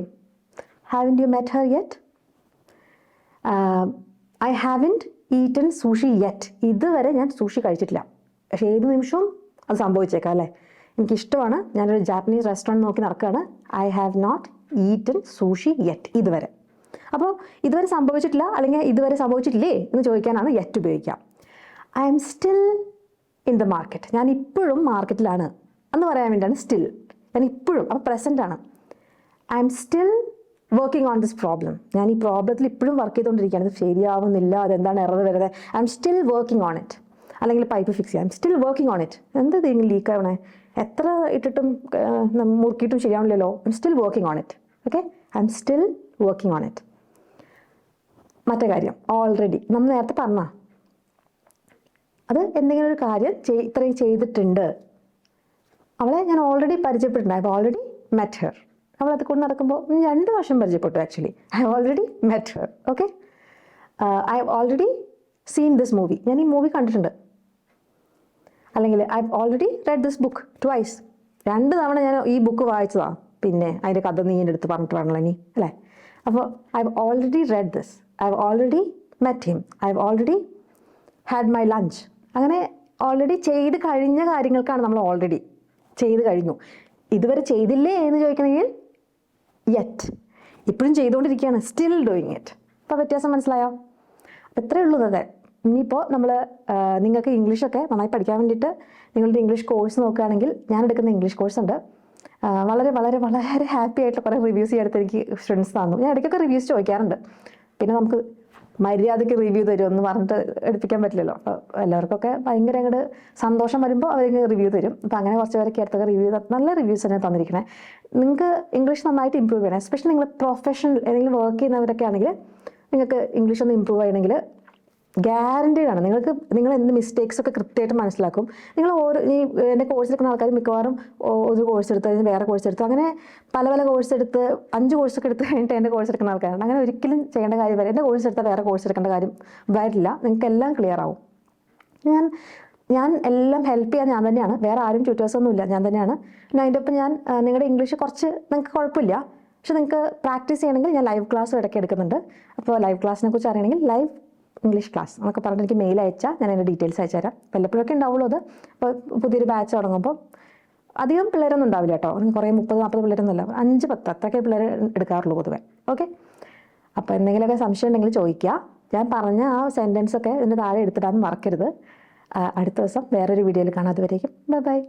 Haven't you met her yet? I haven't eaten sushi yet? ഇതുവരെ ഞാൻ സൂഷി കഴിച്ചിട്ടില്ല. പക്ഷേ ഏത് നിമിഷവും അത് സംഭവിച്ചേക്കാം അല്ലേ? എനിക്കിഷ്ടമാണ്, ഞാനൊരു ജാപ്പനീസ് റെസ്റ്റോറൻറ്റ് നോക്കി നടക്കുകയാണ്. I have not eaten sushi yet ഇതുവരെ. അപ്പോൾ ഇതുവരെ സംഭവിച്ചിട്ടില്ല അല്ലെങ്കിൽ ഇതുവരെ സംഭവിച്ചിട്ടില്ലേ എന്ന് ചോദിക്കാനാണ് യെറ്റ് ഉപയോഗിക്കുക. I am still in the market. ഞാൻ ഇപ്പോഴും മാർക്കറ്റിലാണ് എന്ന് പറയാൻ വേണ്ടിയാണ് സ്റ്റിൽ. ഞാൻ ഇപ്പോഴും, അപ്പോൾ പ്രസൻ്റ് ആണ്. I am still working on this problem. ഞാൻ ഈ പ്രോബ്ലത്തിൽ ഇപ്പോഴും വർക്ക് ചെയ്തുകൊണ്ടിരിക്കുകയാണ്. ഇത് ശരിയാവുന്നില്ല, അതെന്താണ് എറർ വരുന്നത്, I am still working on it. അല്ലെങ്കിൽ പൈപ്പ് ഫിക്സ് ചെയ്യാം, I am still working on it. എന്ത് ഇതെങ്കിലും ലീക്ക് ആവണേ, എത്ര ഇട്ടിട്ടും മുറുക്കിയിട്ടും ശരിയാവില്ലല്ലോ. I am still working on it. Okay, I am still working on it. മറ്റേ കാര്യം ഓൾറെഡി നമ്മൾ നേരത്തെ പറഞ്ഞ അത് എന്തെങ്കിലും ഒരു കാര്യം ഇത്രയും ചെയ്തിട്ടുണ്ട്. അവളെ ഞാൻ ഓൾറെഡി പരിചയപ്പെട്ടിട്ടുണ്ട്. I have already met her. അവൾ അത് കൊണ്ട് നടക്കുമ്പോൾ 2 വർഷം പരിചയപ്പെട്ടു. Actually I have already met her. Okay, I have already seen this movie. ഞാൻ ഈ മൂവി കണ്ടിട്ടുണ്ട്. അല്ലെങ്കിൽ I have already read this book twice. 2 തവണ ഞാൻ ഈ ബുക്ക് വായിച്ചതാണ്. പിന്നെ അതിൻ്റെ കഥ നീ എൻ്റെ അടുത്ത് പറഞ്ഞിട്ട് വേണമല്ലോ ഇനി അല്ലേ? അപ്പോൾ I have already read this, I have already met him, I have already had my lunch. അങ്ങനെ ഓൾറെഡി ചെയ്ത് കഴിഞ്ഞ കാര്യങ്ങൾക്കാണ് നമ്മൾ ഓൾറെഡി ചെയ്ത് കഴിഞ്ഞു. ഇതുവരെ ചെയ്തില്ലേ എന്ന് ചോദിക്കണമെങ്കിൽ യെറ്റ്. ഇപ്പോഴും ചെയ്തുകൊണ്ടിരിക്കുകയാണ്, സ്റ്റിൽ ഡൂയിങ് ഇറ്റ്. അപ്പോൾ വ്യത്യാസം മനസ്സിലായോ? അപ്പോൾ ഇത്രയേ ഉള്ളൂ. അതെ, ഇനിയിപ്പോൾ നമ്മൾ നിങ്ങൾക്ക് ഇംഗ്ലീഷൊക്കെ നന്നായി പഠിക്കാൻ വേണ്ടിയിട്ട് നിങ്ങളുടെ ഇംഗ്ലീഷ് കോഴ്സ് നോക്കുകയാണെങ്കിൽ ഞാൻ എടുക്കുന്ന ഇംഗ്ലീഷ് കോഴ്സ് ഉണ്ട്. വളരെ വളരെ വളരെ ഹാപ്പി ആയിട്ടുള്ള കുറേ റിവ്യൂസ് ഈ അടുത്ത് എനിക്ക് സ്റ്റുഡൻസ് തന്നു. ഞാൻ ഇടയ്ക്കൊക്കെ റിവ്യൂസ് ചോദിക്കാറുണ്ട്. പിന്നെ നമുക്ക് മര്യാദയ്ക്ക് റിവ്യൂ തരുമെന്ന് പറഞ്ഞിട്ട് എടുപ്പിക്കാൻ പറ്റില്ലല്ലോ. അപ്പോൾ എല്ലാവർക്കൊക്കെ ഭയങ്കര അങ്ങോട്ട് സന്തോഷം വരുമ്പോൾ അവർക്ക് റിവ്യൂ തരും. അപ്പോൾ അങ്ങനെ കുറച്ച് പേരൊക്കെ അടുത്തൊക്കെ റിവ്യൂ, നല്ല റിവ്യൂസ് തന്നെ തന്നിരിക്കണേ. നിങ്ങൾക്ക് ഇംഗ്ലീഷ് നന്നായിട്ട് ഇമ്പ്രൂവ് ചെയ്യണം. എസ്പെഷ്യലി നിങ്ങൾ പ്രൊഫഷണൽ ഏതെങ്കിലും വർക്ക് ചെയ്യുന്നവരൊക്കെ ആണെങ്കിൽ നിങ്ങൾക്ക് ഇംഗ്ലീഷ് ഒന്ന് ഇമ്പ്രൂവ് ചെയ്യണമെങ്കിൽ ഗ്യാരൻറ്റീഡ് ആണ്. നിങ്ങൾ എന്ത് മിസ്റ്റേക്സ് ഒക്കെ കൃത്യമായിട്ട് മനസ്സിലാക്കും. നിങ്ങൾ ഈ എൻ്റെ കോഴ്സ് എടുക്കുന്ന ആൾക്കാർ മിക്കവാറും ഒരു കോഴ്സ് എടുത്ത് കഴിഞ്ഞ് വേറെ കോഴ്സ് എടുത്തു, അങ്ങനെ പല കോഴ്സ് എടുത്ത് 5 കോഴ്സൊക്കെ എടുത്ത് കഴിഞ്ഞിട്ട് എൻ്റെ കോഴ്സ് എടുക്കുന്ന ആൾക്കാരാണ്. അങ്ങനെ ഒരിക്കലും ചെയ്യേണ്ട കാര്യം വരെ എൻ്റെ കോഴ്സ് എടുത്താൽ വേറെ കോഴ്സ് എടുക്കേണ്ട കാര്യം വരില്ല. നിങ്ങൾക്ക് എല്ലാം ക്ലിയർ ആവും. ഞാൻ എല്ലാം ഹെൽപ്പ് ചെയ്യാൻ ഞാൻ തന്നെയാണ്, വേറെ ആരും ട്യൂട്ടേഴ്സൊന്നുമില്ല, ഞാൻ തന്നെയാണ്. പിന്നെ അതിൻ്റെ ഒപ്പം ഞാൻ നിങ്ങളുടെ ഇംഗ്ലീഷ് കുറച്ച് നിങ്ങൾക്ക് കുഴപ്പമില്ല, പക്ഷെ നിങ്ങൾക്ക് പ്രാക്ടീസ് ചെയ്യണമെങ്കിൽ ഞാൻ ലൈവ് ക്ലാസ് ഇടയ്ക്ക് എടുക്കുന്നുണ്ട്. അപ്പോൾ ലൈവ് ക്ലാസ്സിനെ കുറിച്ച് അറിയണമെങ്കിൽ ലൈവ് ഇംഗ്ലീഷ് ക്ലാസ് എന്നൊക്കെ പറഞ്ഞിട്ട് എനിക്ക് മെയിൽ അയച്ചാൽ ഞാൻ അതിൻ്റെ ഡീറ്റെയിൽസ് അയച്ചു തരാം. വല്ലപ്പോഴൊക്കെ ഉണ്ടാവുള്ളൂ അത്. അപ്പോൾ പുതിയൊരു ബാച്ച് തുടങ്ങുമ്പോൾ അധികം പിള്ളേരൊന്നും ഉണ്ടാവില്ല കേട്ടോ. കുറേ 30-40 പിള്ളേരൊന്നുമില്ല, 5-10 അത്രയൊക്കെ പിള്ളേർ എടുക്കാറുള്ളൂ പൊതുവെ. ഓക്കെ, അപ്പോൾ എന്തെങ്കിലുമൊക്കെ സംശയം ഉണ്ടെങ്കിൽ ചോദിക്കുക. ഞാൻ പറഞ്ഞ ആ സെൻറ്റൻസൊക്കെ ഇതിൻ്റെ താഴെ എടുത്തിടാൻ മറക്കരുത്. അടുത്ത ദിവസം വേറൊരു വീഡിയോയിൽ കാണാം. അതുവരേക്കും ബൈ ബൈ.